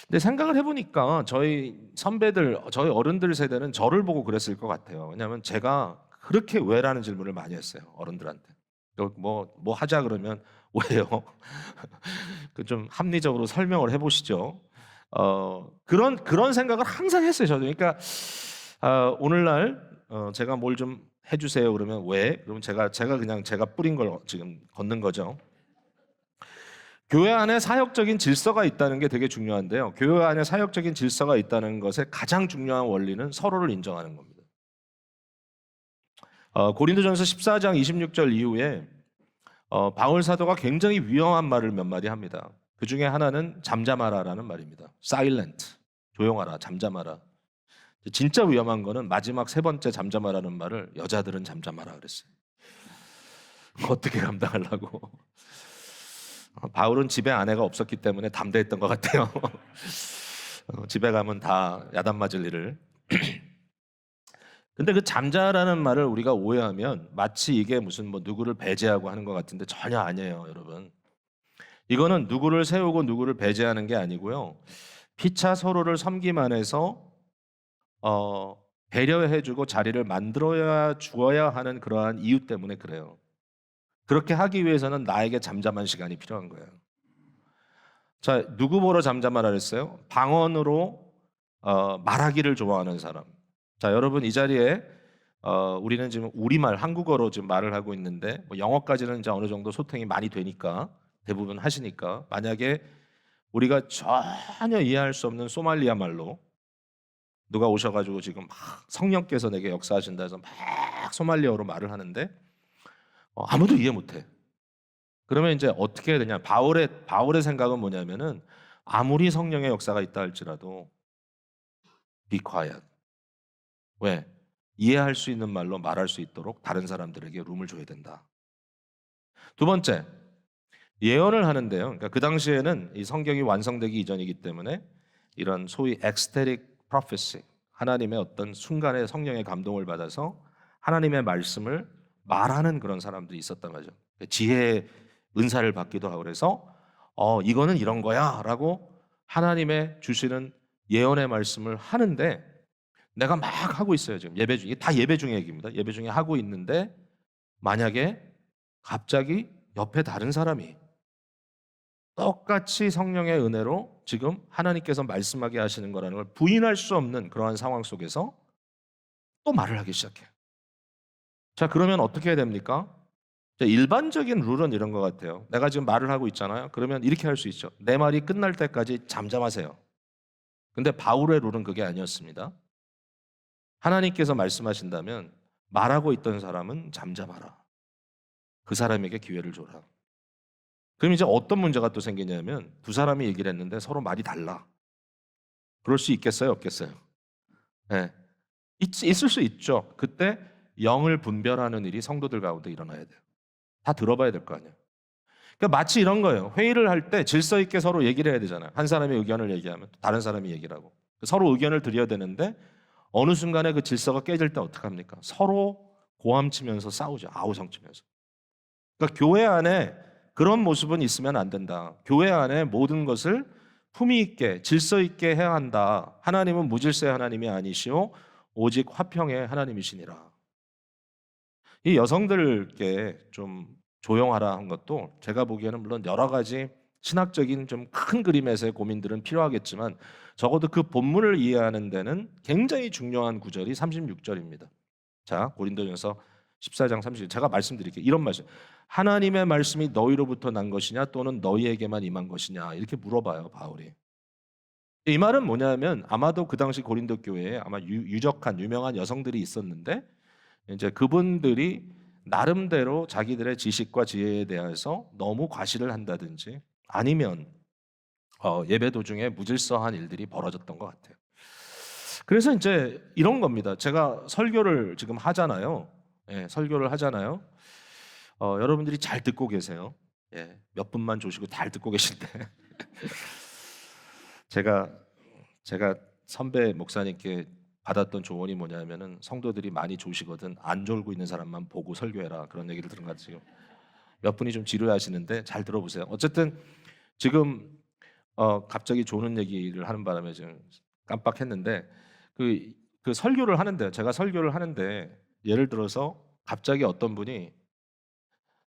근데 생각을 해보니까 저희 선배들, 저희 어른들 세대는 저를 보고 그랬을 것 같아요. 왜냐하면 제가 그렇게 왜라는 질문을 많이 했어요. 어른들한테. 뭐 하자 그러면 왜요? 그 좀 합리적으로 설명을 해보시죠. 그런 생각을 항상 했어요. 저도. 그러니까 오늘날 제가 뭘 좀 해주세요 그러면 왜? 그러면 제가 그냥 제가 뿌린 걸 지금 걷는 거죠. 교회 안에 사역적인 질서가 있다는 게 되게 중요한데요. 교회 안에 사역적인 질서가 있다는 것의 가장 중요한 원리는 서로를 인정하는 겁니다. 고린도전서 14장 26절 이후에 바울 사도가 굉장히 위험한 말을 몇 마디 합니다. 그 중에 하나는 잠잠하라라는 말입니다. silent, 조용하라, 잠잠하라. 진짜 위험한 거는 마지막 세 번째 잠잠하라는 말을 여자들은 잠잠하라 그랬어요. 어떻게 감당하려고? 바울은 집에 아내가 없었기 때문에 담대했던 것 같아요. 집에 가면 다 야단 맞을 일을. 근데 그 잠자라는 말을 우리가 오해하면 마치 이게 무슨 뭐 누구를 배제하고 하는 것 같은데 전혀 아니에요, 여러분. 이거는 누구를 세우고 누구를 배제하는 게 아니고요. 피차 서로를 섬김 안에서 배려해주고 자리를 만들어야 주어야 하는 그러한 이유 때문에 그래요. 그렇게 하기 위해서는 나에게 잠잠한 시간이 필요한 거예요. 자, 누구 보러 잠잠하라 그랬어요? 방언으로 말하기를 좋아하는 사람. 자, 여러분 이 자리에 우리는 지금 우리말 한국어로 지금 말을 하고 있는데 뭐 영어까지는 이제 어느 정도 소통이 많이 되니까 대부분 하시니까 만약에 우리가 전혀 이해할 수 없는 소말리아 말로 누가 오셔가지고 지금 막 성령께서 내게 역사하신다 해서 막 소말리아어로 말을 하는데 아무도 이해 못해. 그러면 이제 어떻게 해야 되냐? 바울의 생각은 뭐냐면은 아무리 성령의 역사가 있다 할지라도 be quiet. 왜? 이해할 수 있는 말로 말할 수 있도록 다른 사람들에게 룸을 줘야 된다. 두 번째, 예언을 하는데요. 그러니까 그 당시에는 이 성경이 완성되기 이전이기 때문에 이런 소위 ecstatic prophecy, 하나님의 어떤 순간에 성령의 감동을 받아서 하나님의 말씀을 말하는 그런 사람들이 있었단 말이죠. 지혜의 은사를 받기도 하고 그래서 이거는 이런 거야라고 하나님의 주시는 예언의 말씀을 하는데 내가 막 하고 있어요. 지금 예배 중에 다 예배 중에 얘기입니다. 예배 중에 하고 있는데 만약에 갑자기 옆에 다른 사람이 똑같이 성령의 은혜로 지금 하나님께서 말씀하게 하시는 거라는 걸 부인할 수 없는 그러한 상황 속에서 또 말을 하기 시작해요. 자, 그러면 어떻게 해야 됩니까? 자, 일반적인 룰은 이런 것 같아요. 내가 지금 말을 하고 있잖아요. 그러면 이렇게 할 수 있죠. 내 말이 끝날 때까지 잠잠하세요. 근데 바울의 룰은 그게 아니었습니다. 하나님께서 말씀하신다면 말하고 있던 사람은 잠잠하라. 그 사람에게 기회를 줘라. 그럼 이제 어떤 문제가 또 생기냐면 두 사람이 얘기를 했는데 서로 말이 달라. 그럴 수 있겠어요? 없겠어요? 네. 있을 수 있죠. 그때 영을 분별하는 일이 성도들 가운데 일어나야 돼요. 다 들어봐야 될 거 아니에요. 그러니까 마치 이런 거예요. 회의를 할 때 질서 있게 서로 얘기를 해야 되잖아요. 한 사람이 의견을 얘기하면 다른 사람이 얘기를 하고 서로 의견을 드려야 되는데 어느 순간에 그 질서가 깨질 때 어떡합니까? 서로 고함치면서 싸우죠. 아우성치면서. 그러니까 교회 안에 그런 모습은 있으면 안 된다. 교회 안에 모든 것을 품위 있게 질서 있게 해야 한다. 하나님은 무질서의 하나님이 아니시오 오직 화평의 하나님이시니라. 이 여성들께 좀 조용하라 한 것도 제가 보기에는 물론 여러 가지 신학적인 좀 큰 그림에서의 고민들은 필요하겠지만 적어도 그 본문을 이해하는 데는 굉장히 중요한 구절이 36절입니다. 자, 고린도전서 14장 30절 제가 말씀드릴게요. 이런 말씀. 하나님의 말씀이 너희로부터 난 것이냐 또는 너희에게만 임한 것이냐 이렇게 물어봐요, 바울이. 이 말은 뭐냐면 아마도 그 당시 고린도 교회에 아마 유적한 유명한 여성들이 있었는데 이제 그분들이 나름대로 자기들의 지식과 지혜에 대해서 너무 과시를 한다든지 아니면 예배 도중에 무질서한 일들이 벌어졌던 것 같아요. 그래서 이제 이런 겁니다. 제가 설교를 지금 하잖아요. 예, 설교를 하잖아요. 여러분들이 잘 듣고 계세요. 예, 몇 분만 조시고 잘 듣고 계신데 제가 제가 선배 목사님께 받았던 조언이 뭐냐면은 성도들이 많이 조시거든 안 졸고 있는 사람만 보고 설교해라 그런 얘기를 들은 것 같아요. 몇 분이 좀 지루해하시는데 잘 들어보세요. 어쨌든 지금 갑자기 조는 얘기를 하는 바람에 지금 깜빡했는데 그 설교를 하는데 제가 설교를 하는데 예를 들어서 갑자기 어떤 분이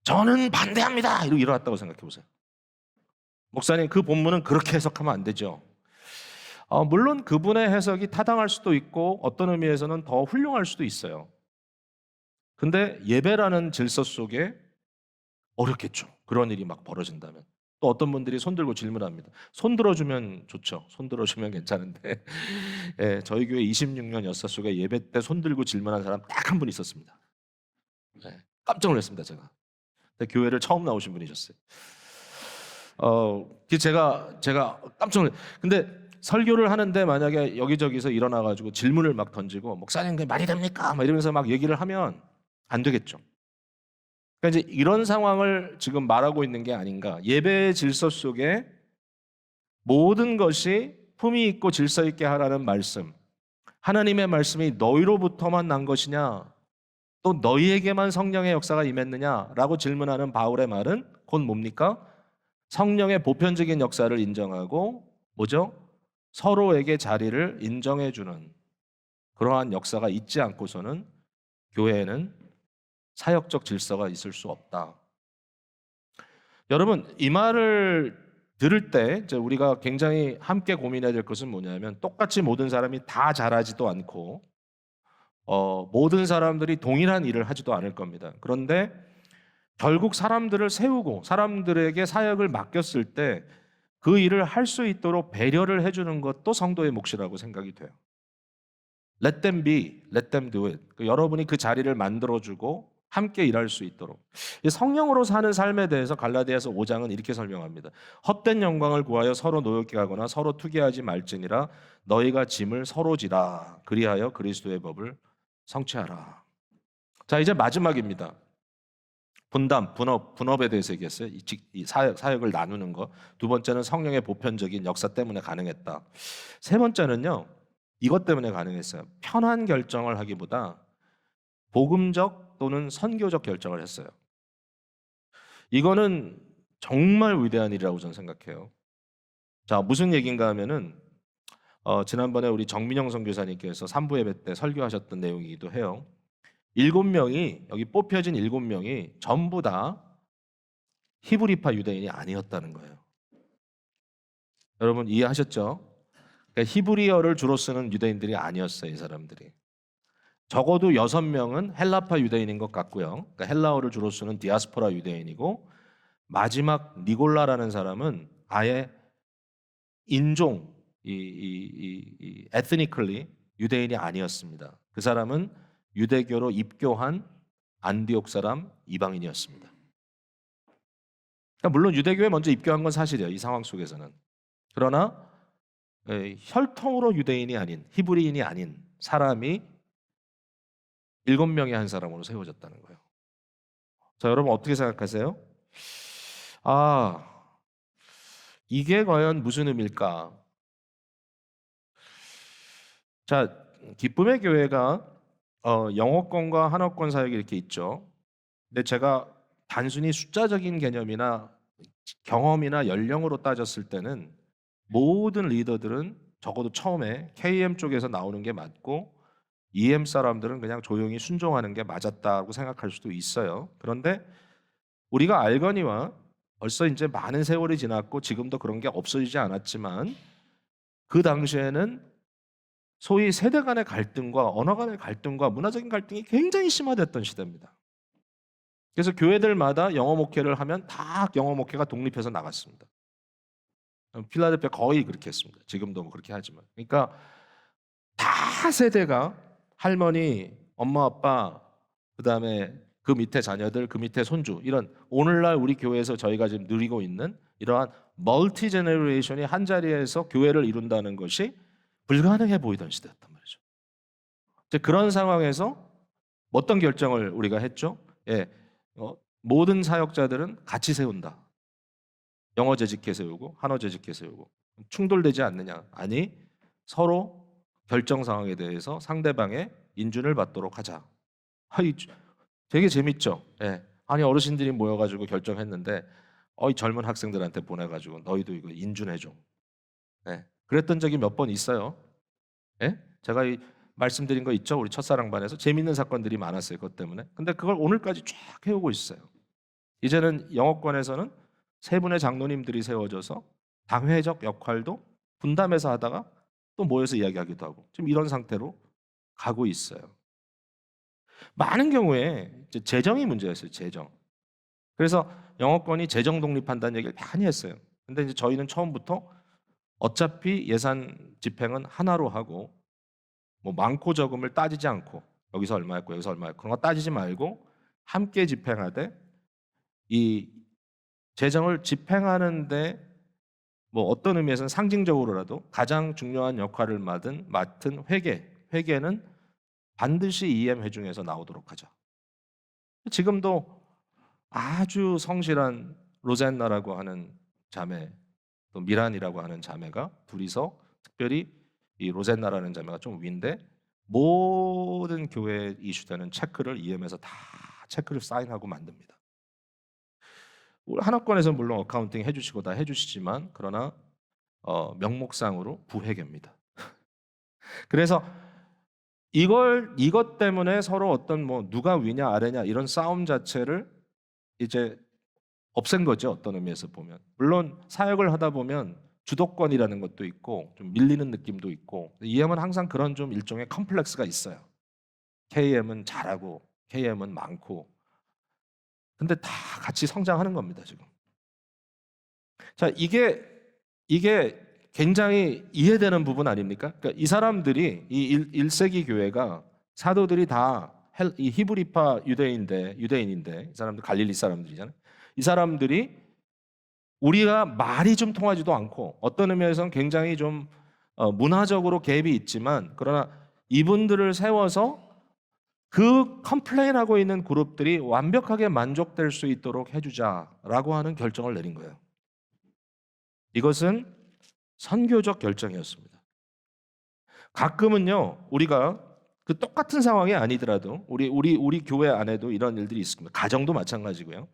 저는 반대합니다 이러고 일어났다고 생각해 보세요. 목사님 그 본문은 그렇게 해석하면 안 되죠. 물론 그분의 해석이 타당할 수도 있고 어떤 의미에서는 더 훌륭할 수도 있어요. 근데 예배라는 질서 속에 어렵겠죠. 그런 일이 막 벌어진다면. 또 어떤 분들이 손 들고 질문합니다. 손 들어주면 좋죠. 손 들어주면 괜찮은데 예, 저희 교회 26년 역사 속에 예배 때 손 들고 질문한 사람 딱 한 분 있었습니다. 예, 깜짝 놀랐습니다 제가. 근데 교회를 처음 나오신 분이셨어요. 제가 깜짝 놀랐. 근데 설교를 하는데 만약에 여기저기서 일어나가지고 질문을 막 던지고 목사님 그게 말이 됩니까? 막 이러면서 막 얘기를 하면 안 되겠죠. 그러니까 이제 이런 상황을 지금 말하고 있는 게 아닌가. 예배의 질서 속에 모든 것이 품위 있고 질서 있게 하라는 말씀. 하나님의 말씀이 너희로부터만 난 것이냐? 또 너희에게만 성령의 역사가 임했느냐라고 질문하는 바울의 말은 곧 뭡니까? 성령의 보편적인 역사를 인정하고 뭐죠? 서로에게 자리를 인정해 주는 그러한 역사가 있지 않고서는 교회에는 사역적 질서가 있을 수 없다. 여러분, 이 말을 들을 때 이제 우리가 굉장히 함께 고민해야 될 것은 뭐냐면 똑같이 모든 사람이 다 잘하지도 않고 모든 사람들이 동일한 일을 하지도 않을 겁니다. 그런데 결국 사람들을 세우고 사람들에게 사역을 맡겼을 때 그 일을 할 수 있도록 배려를 해주는 것도 성도의 몫이라고 생각이 돼요. Let them be, let them do it. 여러분이 그 자리를 만들어주고 함께 일할 수 있도록. 이 성령으로 사는 삶에 대해서 갈라디아서 5장은 이렇게 설명합니다. 헛된 영광을 구하여 서로 노엽게 하거나 서로 투기하지 말지니라. 너희가 짐을 서로 지라. 그리하여 그리스도의 법을 성취하라. 자, 이제 마지막입니다. 분담, 분업에 대해서 얘기했어요. 이 사역을 나누는 거. 두 번째는 성령의 보편적인 역사 때문에 가능했다. 세 번째는요, 이것 때문에 가능했어요. 편한 결정을 하기보다 복음적 또는 선교적 결정을 했어요. 이거는 정말 위대한 일이라고 저는 생각해요. 자, 무슨 얘기인가 하면은 지난번에 우리 정민영 선교사님께서 3부 예배 때 설교하셨던 내용이기도 해요. 7명이 여기 뽑혀진 7명이 전부 다 히브리파 유대인이 아니었다는 거예요. 여러분 이해하셨죠? 그러니까 히브리어를 주로 쓰는 유대인들이 아니었어요, 이 사람들이. 적어도 6명은 헬라파 유대인인 것 같고요. 그러니까 헬라어를 주로 쓰는 디아스포라 유대인이고, 마지막 니골라라는 사람은 아예 인종, 에트니컬리 유대인이 아니었습니다. 그 사람은 유대교로 입교한 안디옥 사람 이방인이었습니다. 그러니까 물론 유대교에 먼저 입교한 건 사실이에요, 이 상황 속에서는. 그러나 혈통으로 유대인이 아닌, 히브리인이 아닌 사람이 7명의 한 사람으로 세워졌다는 거예요. 자, 여러분 어떻게 생각하세요? 아, 이게 과연 무슨 의미일까? 자, 기쁨의 교회가 영어권과 한어권 사역이 이렇게 있죠. 근데 제가 단순히 숫자적인 개념이나 경험이나 연령으로 따졌을 때는 모든 리더들은 적어도 처음에 KM 쪽에서 나오는 게 맞고 EM 사람들은 그냥 조용히 순종하는 게 맞았다고 생각할 수도 있어요. 그런데 우리가 알거니와 벌써 이제 많은 세월이 지났고 지금도 그런 게 없어지지 않았지만, 그 당시에는 소위 세대 간의 갈등과 언어 간의 갈등과 문화적인 갈등이 굉장히 심화됐던 시대입니다. 그래서 교회들마다 영어 목회를 하면 다 영어 목회가 독립해서 나갔습니다. 필라델피아 거의 그렇게 했습니다. 지금도 뭐 그렇게 하지만. 그러니까 다 세대가 할머니, 엄마, 아빠, 그다음에 그 밑에 자녀들, 그 밑에 손주, 이런 오늘날 우리 교회에서 저희가 지금 누리고 있는 이러한 멀티 제너레이션이 한 자리에서 교회를 이룬다는 것이 불가능해 보이던 시대였단 말이죠. 이제 그런 상황에서 어떤 결정을 우리가 했죠? 예, 모든 사역자들은 같이 세운다. 영어 재직회 세우고 한어 재직회 세우고. 충돌되지 않느냐? 아니, 서로 결정 상황에 대해서 상대방의 인준을 받도록 하자. 되게 재밌죠. 예. 아니, 어르신들이 모여가지고 결정했는데 이 젊은 학생들한테 보내가지고 너희도 이거 인준해줘. 예. 그랬던 적이 몇 번 있어요. 예? 제가 말씀드린 거 있죠. 우리 첫사랑반에서 재밌는 사건들이 많았어요. 그것 때문에. 근데 그걸 오늘까지 쫙 해오고 있어요. 이제는 영어권에서는 세 분의 장로님들이 세워져서 당회적 역할도 분담해서 하다가 또 모여서 이야기하기도 하고, 지금 이런 상태로 가고 있어요. 많은 경우에 이제 재정이 문제였어요. 재정. 그래서 영어권이 재정 독립한다는 얘기를 많이 했어요. 근데 이제 저희는 처음부터 어차피 예산 집행은 하나로 하고, 뭐 많고 적음을 따지지 않고, 여기서 얼마였고 여기서 얼마였고 그런 거 따지지 말고 함께 집행하되, 이 재정을 집행하는데 뭐 어떤 의미에서는 상징적으로라도 가장 중요한 역할을 맡은 회계는 반드시 EM 회중에서 나오도록 하자. 지금도 아주 성실한 로젠나라고 하는 자매, 또 미란이라고 하는 자매가 둘이서, 특별히 이 로젠나라는 자매가 좀 위인데, 모든 교회에 이슈되는 체크를 EM에서 다 체크를 사인하고 만듭니다. 우리 한학권에서 물론 어카운팅 해주시고 다 해주시지만, 그러나 명목상으로 부회계입니다. 그래서 이것 때문에 서로 어떤 뭐 누가 위냐 아래냐 이런 싸움 자체를 이제 없앤 거죠. 어떤 의미에서 보면. 물론 사역을 하다 보면 주도권이라는 것도 있고 좀 밀리는 느낌도 있고, EM은 항상 그런 좀 일종의 컴플렉스가 있어요. KM은 잘하고 KM은 많고. 근데 다 같이 성장하는 겁니다, 지금. 자, 이게 굉장히 이해되는 부분 아닙니까? 그러니까 이 사람들이 이 1세기 교회가 사도들이 다 이 히브리파 유대인인데 이 사람들 갈릴리 사람들이잖아요. 이 사람들이 우리가 말이 좀 통하지도 않고 어떤 의미에서는 굉장히 좀 문화적으로 갭이 있지만 그러나 이분들을 세워서 그 컴플레인하고 있는 그룹들이 완벽하게 만족될 수 있도록 해주자라고 하는 결정을 내린 거예요. 이것은 선교적 결정이었습니다. 가끔은요 우리가 그 똑같은 상황이 아니더라도 우리 교회 안에도 이런 일들이 있습니다. 가정도 마찬가지고요.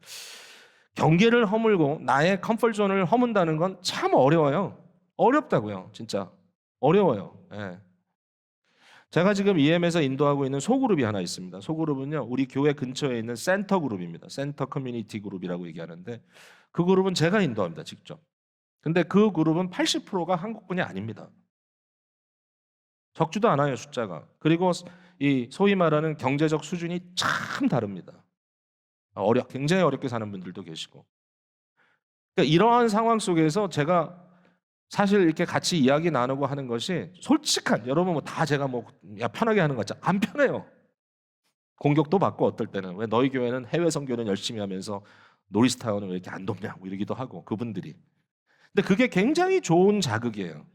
경계를 허물고 나의 컴포트존을 허문다는 건 참 어려워요. 어렵다고요, 진짜 어려워요. 예. 제가 지금 EM에서 인도하고 있는 소그룹이 하나 있습니다. 소그룹은요 우리 교회 근처에 있는 센터 그룹입니다. 센터 커뮤니티 그룹이라고 얘기하는데 그 그룹은 제가 인도합니다, 직접. 근데 그 그룹은 80%가 한국 분이 아닙니다. 적지도 않아요, 숫자가. 그리고 이 소위 말하는 경제적 수준이 참 다릅니다. 굉장히 어렵게 사는 분들도 계시고. 그러니까 이러한 상황 속에서 제가 사실 이렇게 같이 이야기 나누고 하는 것이 솔직한, 여러분 뭐 다 제가 뭐 야, 편하게 하는 거 같죠? 안 편해요. 공격도 받고 어떨 때는 왜 너희 교회는 해외 선교는 열심히 하면서 노리스타운은 왜 이렇게 안 돕냐고 이러기도 하고 그분들이. 근데 그게 굉장히 좋은 자극이에요.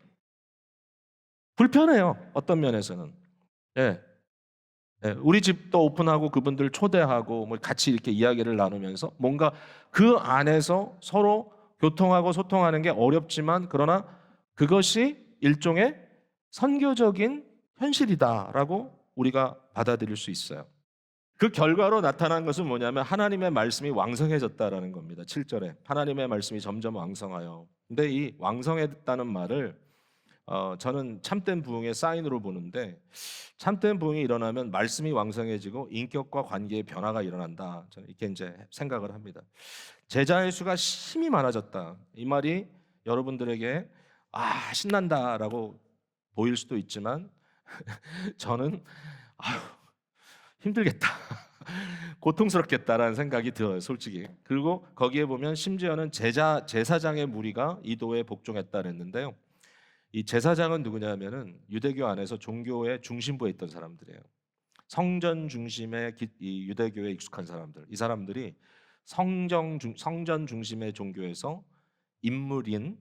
불편해요. 어떤 면에서는. 예. 예, 우리 집도 오픈하고 그분들 초대하고 뭐 같이 이렇게 이야기를 나누면서 뭔가 그 안에서 서로 교통하고 소통하는 게 어렵지만 그러나 그것이 일종의 선교적인 현실이다라고 우리가 받아들일 수 있어요. 그 결과로 나타난 것은 뭐냐면 하나님의 말씀이 왕성해졌다라는 겁니다. 7절에 하나님의 말씀이 점점 왕성하여. 근데 이 왕성했다는 말을 저는 참된 부흥의 사인으로 보는데 참된 부흥이 일어나면 말씀이 왕성해지고 인격과 관계의 변화가 일어난다. 저는 이렇게 이제 생각을 합니다. 제자의 수가 심히 많아졌다. 이 말이 여러분들에게 신난다라고 보일 수도 있지만 저는 아휴, 힘들겠다. 고통스럽겠다라는 생각이 들어요, 솔직히. 그리고 거기에 보면 심지어는 제사장의 무리가 이도에 복종했다 그랬는데요. 이 제사장은 누구냐면은 유대교 안에서 종교의 중심부에 있던 사람들이에요. 성전 중심의 이 유대교에 익숙한 사람들. 이 사람들이 성전 중심의 종교에서 인물인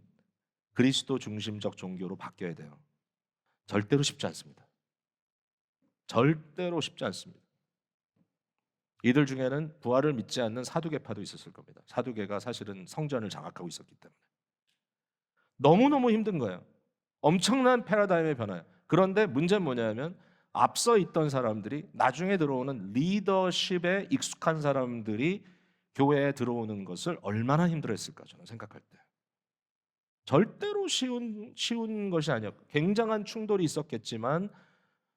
그리스도 중심적 종교로 바뀌어야 돼요. 절대로 쉽지 않습니다. 절대로 쉽지 않습니다. 이들 중에는 부활을 믿지 않는 사두개파도 있었을 겁니다. 사두개가 사실은 성전을 장악하고 있었기 때문에. 너무너무 힘든 거예요. 엄청난 패러다임의 변화예요. 그런데 문제는 뭐냐면 앞서 있던 사람들이 나중에 들어오는 리더십에 익숙한 사람들이 교회에 들어오는 것을 얼마나 힘들었을까 저는 생각할 때. 절대로 쉬운 것이 아니었고 굉장한 충돌이 있었겠지만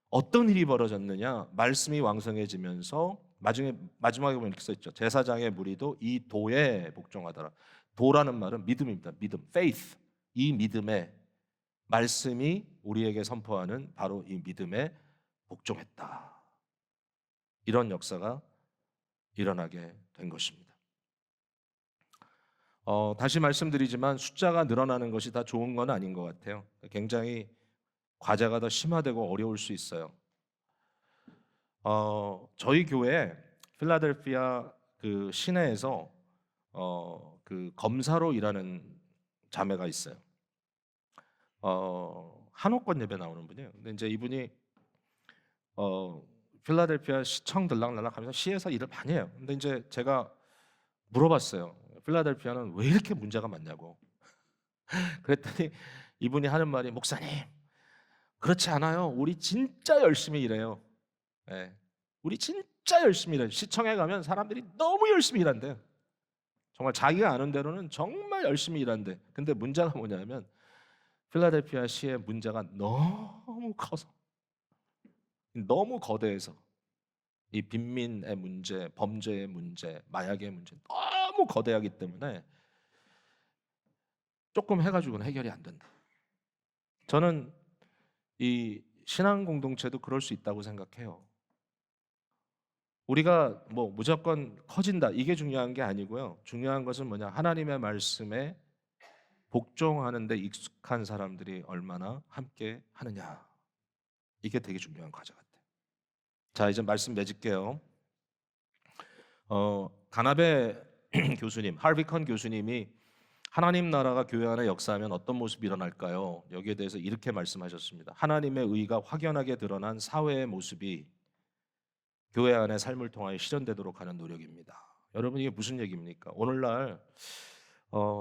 어떤 일이 벌어졌느냐? 말씀이 왕성해지면서 마지막에 보면 이렇게 써 있죠. 제사장의 무리도 이 도에 복종하더라. 도라는 말은 믿음입니다. 믿음, faith. 이 믿음에 말씀이 우리에게 선포하는 바로 이 믿음에 복종했다. 이런 역사가 일어나게 된 것입니다. 다시 말씀드리지만 숫자가 늘어나는 것이 다 좋은 건 아닌 것 같아요. 굉장히 과제가 더 심화되고 어려울 수 있어요. 저희 교회 필라델피아 그 시내에서 그 검사로 일하는 자매가 있어요. 한옥권 예배 나오는 분이에요. 근데 이제 이분이 필라델피아 시청 들락날락하면서 시에서 일을 많이 해요. 근데 이제 제가 물어봤어요. 필라델피아는 왜 이렇게 문제가 많냐고. 그랬더니 이분이 하는 말이 목사님 그렇지 않아요. 우리 진짜 열심히 일해요. 예. 우리 진짜 열심히 일해요. 시청에 가면 사람들이 너무 열심히 일한대요. 정말 자기가 아는 대로는 정말 열심히 일한대. 근데 문제가 뭐냐면 필라델피아 시의 문제가 너무 커서 너무 거대해서 이 빈민의 문제, 범죄의 문제, 마약의 문제 너무 거대하기 때문에 조금 해가지고는 해결이 안 된다. 저는 이 신앙 공동체도 그럴 수 있다고 생각해요. 우리가 뭐 무조건 커진다 이게 중요한 게 아니고요. 중요한 것은 뭐냐? 하나님의 말씀에 복종하는 데 익숙한 사람들이 얼마나 함께 하느냐. 이게 되게 중요한 과제 같아요. 자, 이제 말씀 맺을게요. 가나베 교수님, 하비컨 교수님이 하나님 나라가 교회 안에 역사하면 어떤 모습이 일어날까요? 여기에 대해서 이렇게 말씀하셨습니다. 하나님의 의가 확연하게 드러난 사회의 모습이 교회 안에 삶을 통하여 실현되도록 하는 노력입니다. 여러분 이게 무슨 얘기입니까? 오늘날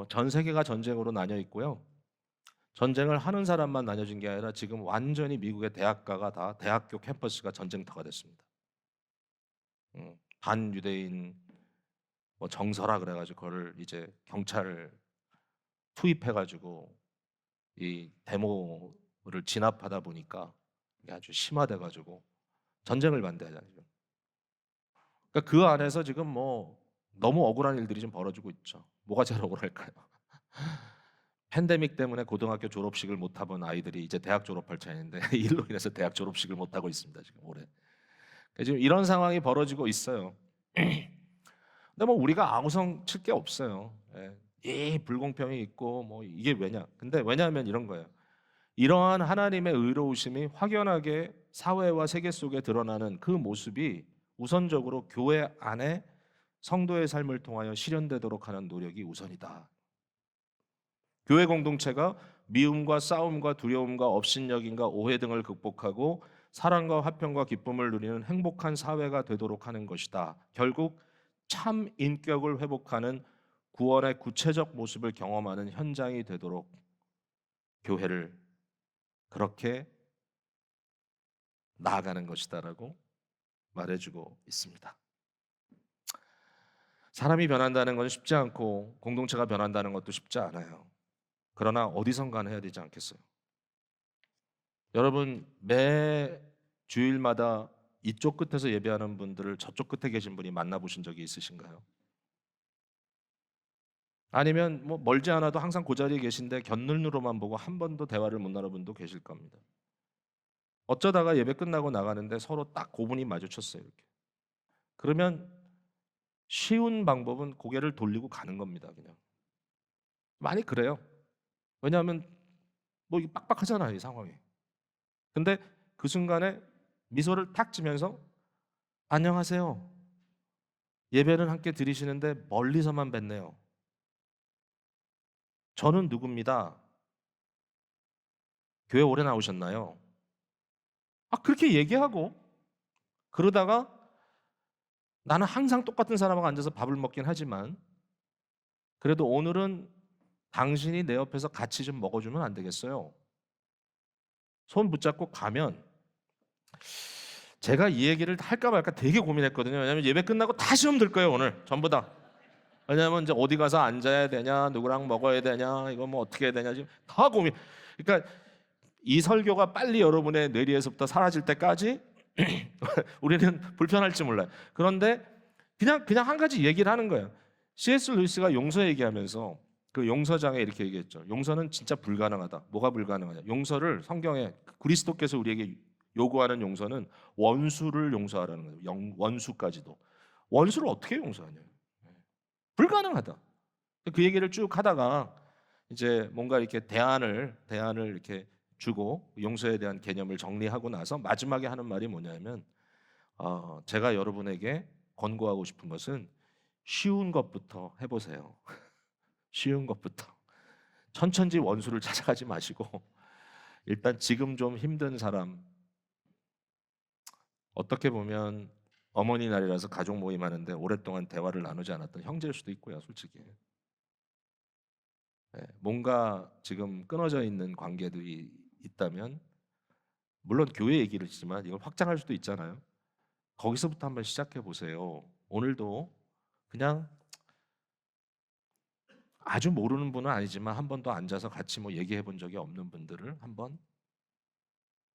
전 세계가 전쟁으로 나뉘어 있고요. 전쟁을 하는 사람만 나뉘어진 게 아니라 지금 완전히 미국의 대학가가 다 대학교 캠퍼스가 전쟁터가 됐습니다. 반유대인 뭐 정서라 그래가지고 그거를 이제 경찰을 투입해가지고 이 데모를 진압하다 보니까 이게 아주 심화돼가지고 전쟁을 반대하잖아요. 그러니까 그 안에서 지금 뭐 너무 억울한 일들이 좀 벌어지고 있죠. 뭐가 제일 억울할까요? 팬데믹 때문에 고등학교 졸업식을 못 하본 아이들이 이제 대학 졸업할 차이인데 일로 인해서 대학 졸업식을 못 하고 있습니다. 지금 올해. 그러니까 지금 이런 상황이 벌어지고 있어요. 근데 뭐 우리가 아우성 칠 게 없어요. 예. 이 불공평이 있고 뭐 이게 왜냐? 근데 왜냐하면 이런 거예요. 이러한 하나님의 의로우심이 확연하게 사회와 세계 속에 드러나는 그 모습이 우선적으로 교회 안에 성도의 삶을 통하여 실현되도록 하는 노력이 우선이다. 교회 공동체가 미움과 싸움과 두려움과 업신여김과 오해 등을 극복하고 사랑과 화평과 기쁨을 누리는 행복한 사회가 되도록 하는 것이다. 결국 참 인격을 회복하는 구원의 구체적 모습을 경험하는 현장이 되도록 교회를 그렇게 나아가는 것이다라고 말해주고 있습니다. 사람이 변한다는 건 쉽지 않고 공동체가 변한다는 것도 쉽지 않아요. 그러나 어디선가 해야 되지 않겠어요? 여러분 매 주일마다 이쪽 끝에서 예배하는 분들을 저쪽 끝에 계신 분이 만나보신 적이 있으신가요? 아니면 뭐 멀지 않아도 항상 그 자리에 계신데 곁눈으로만 보고 한 번도 대화를 못 나눈 분도 계실 겁니다. 어쩌다가 예배 끝나고 나가는데 서로 딱 5분이 마주쳤어요. 이렇게. 그러면 쉬운 방법은 고개를 돌리고 가는 겁니다. 그냥 많이 그래요. 왜냐하면 뭐 이게 빡빡하잖아요, 이 상황이. 근데 그 순간에 미소를 탁 지면서 안녕하세요. 예배는 함께 드리시는데 멀리서만 뵙네요. 저는 누굽니다. 교회 오래 나오셨나요? 그렇게 얘기하고 그러다가 나는 항상 똑같은 사람하고 앉아서 밥을 먹긴 하지만 그래도 오늘은 당신이 내 옆에서 같이 좀 먹어주면 안 되겠어요? 손 붙잡고 가면 제가 이 얘기를 할까 말까 되게 고민했거든요. 왜냐하면 예배 끝나고 다 시험 들 거예요 오늘 전부 다. 왜냐하면 이제 어디 가서 앉아야 되냐, 누구랑 먹어야 되냐, 이거 뭐 어떻게 해야 되냐 지금 다 고민. 그러니까 이 설교가 빨리 여러분의 뇌리에서부터 사라질 때까지 우리는 불편할지 몰라요. 그런데 그냥 한 가지 얘기를 하는 거예요. C.S. 루이스가 용서 얘기하면서 그 용서장에 이렇게 얘기했죠. 용서는 진짜 불가능하다. 뭐가 불가능하냐? 용서를 성경에 그리스도께서 우리에게 요구하는 용서는 원수를 용서하라는 거예요. 원수까지도. 원수를 어떻게 용서하냐? 불가능하다. 그 얘기를 쭉 하다가 이제 뭔가 이렇게 대안을 이렇게 주고 용서에 대한 개념을 정리하고 나서 마지막에 하는 말이 뭐냐면 제가 여러분에게 권고하고 싶은 것은 쉬운 것부터 해보세요. 쉬운 것부터. 천천지 원수를 찾아가지 마시고 일단 지금 좀 힘든 사람 어떻게 보면 어머니 날이라서 가족 모임 하는데 오랫동안 대화를 나누지 않았던 형제일 수도 있고요, 솔직히. 뭔가 지금 끊어져 있는 관계들이 있다면 물론 교회 얘기를 했지만 이걸 확장할 수도 있잖아요. 거기서부터 한번 시작해 보세요. 오늘도 그냥 아주 모르는 분은 아니지만 한 번도 앉아서 같이 뭐 얘기해 본 적이 없는 분들을 한번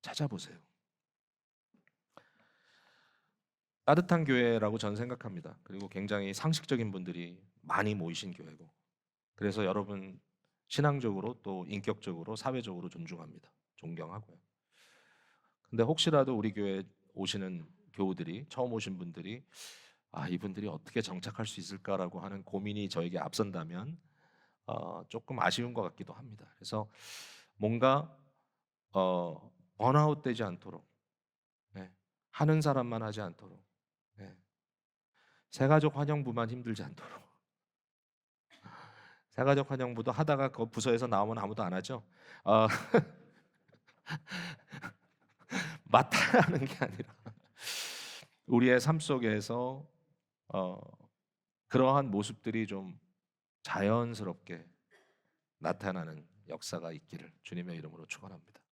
찾아보세요. 따뜻한 교회라고 저는 생각합니다. 그리고 굉장히 상식적인 분들이 많이 모이신 교회고. 그래서 여러분 신앙적으로 또 인격적으로 사회적으로 존중합니다. 존경하고요. 근데 혹시라도 우리 교회 오시는 교우들이 처음 오신 분들이 이분들이 어떻게 정착할 수 있을까라고 하는 고민이 저에게 앞선다면 조금 아쉬운 것 같기도 합니다. 그래서 뭔가 번아웃 되지 않도록 하는 사람만 하지 않도록, 예. 새가족 환영부만 힘들지 않도록. 새가족 환영부도 하다가 그 부서에서 나오면 아무도 안 하죠. 어, 맡아야 하는 게 아니라 우리의 삶 속에서 어, 그러한 모습들이 좀 자연스럽게 나타나는 역사가 있기를 주님의 이름으로 축원합니다.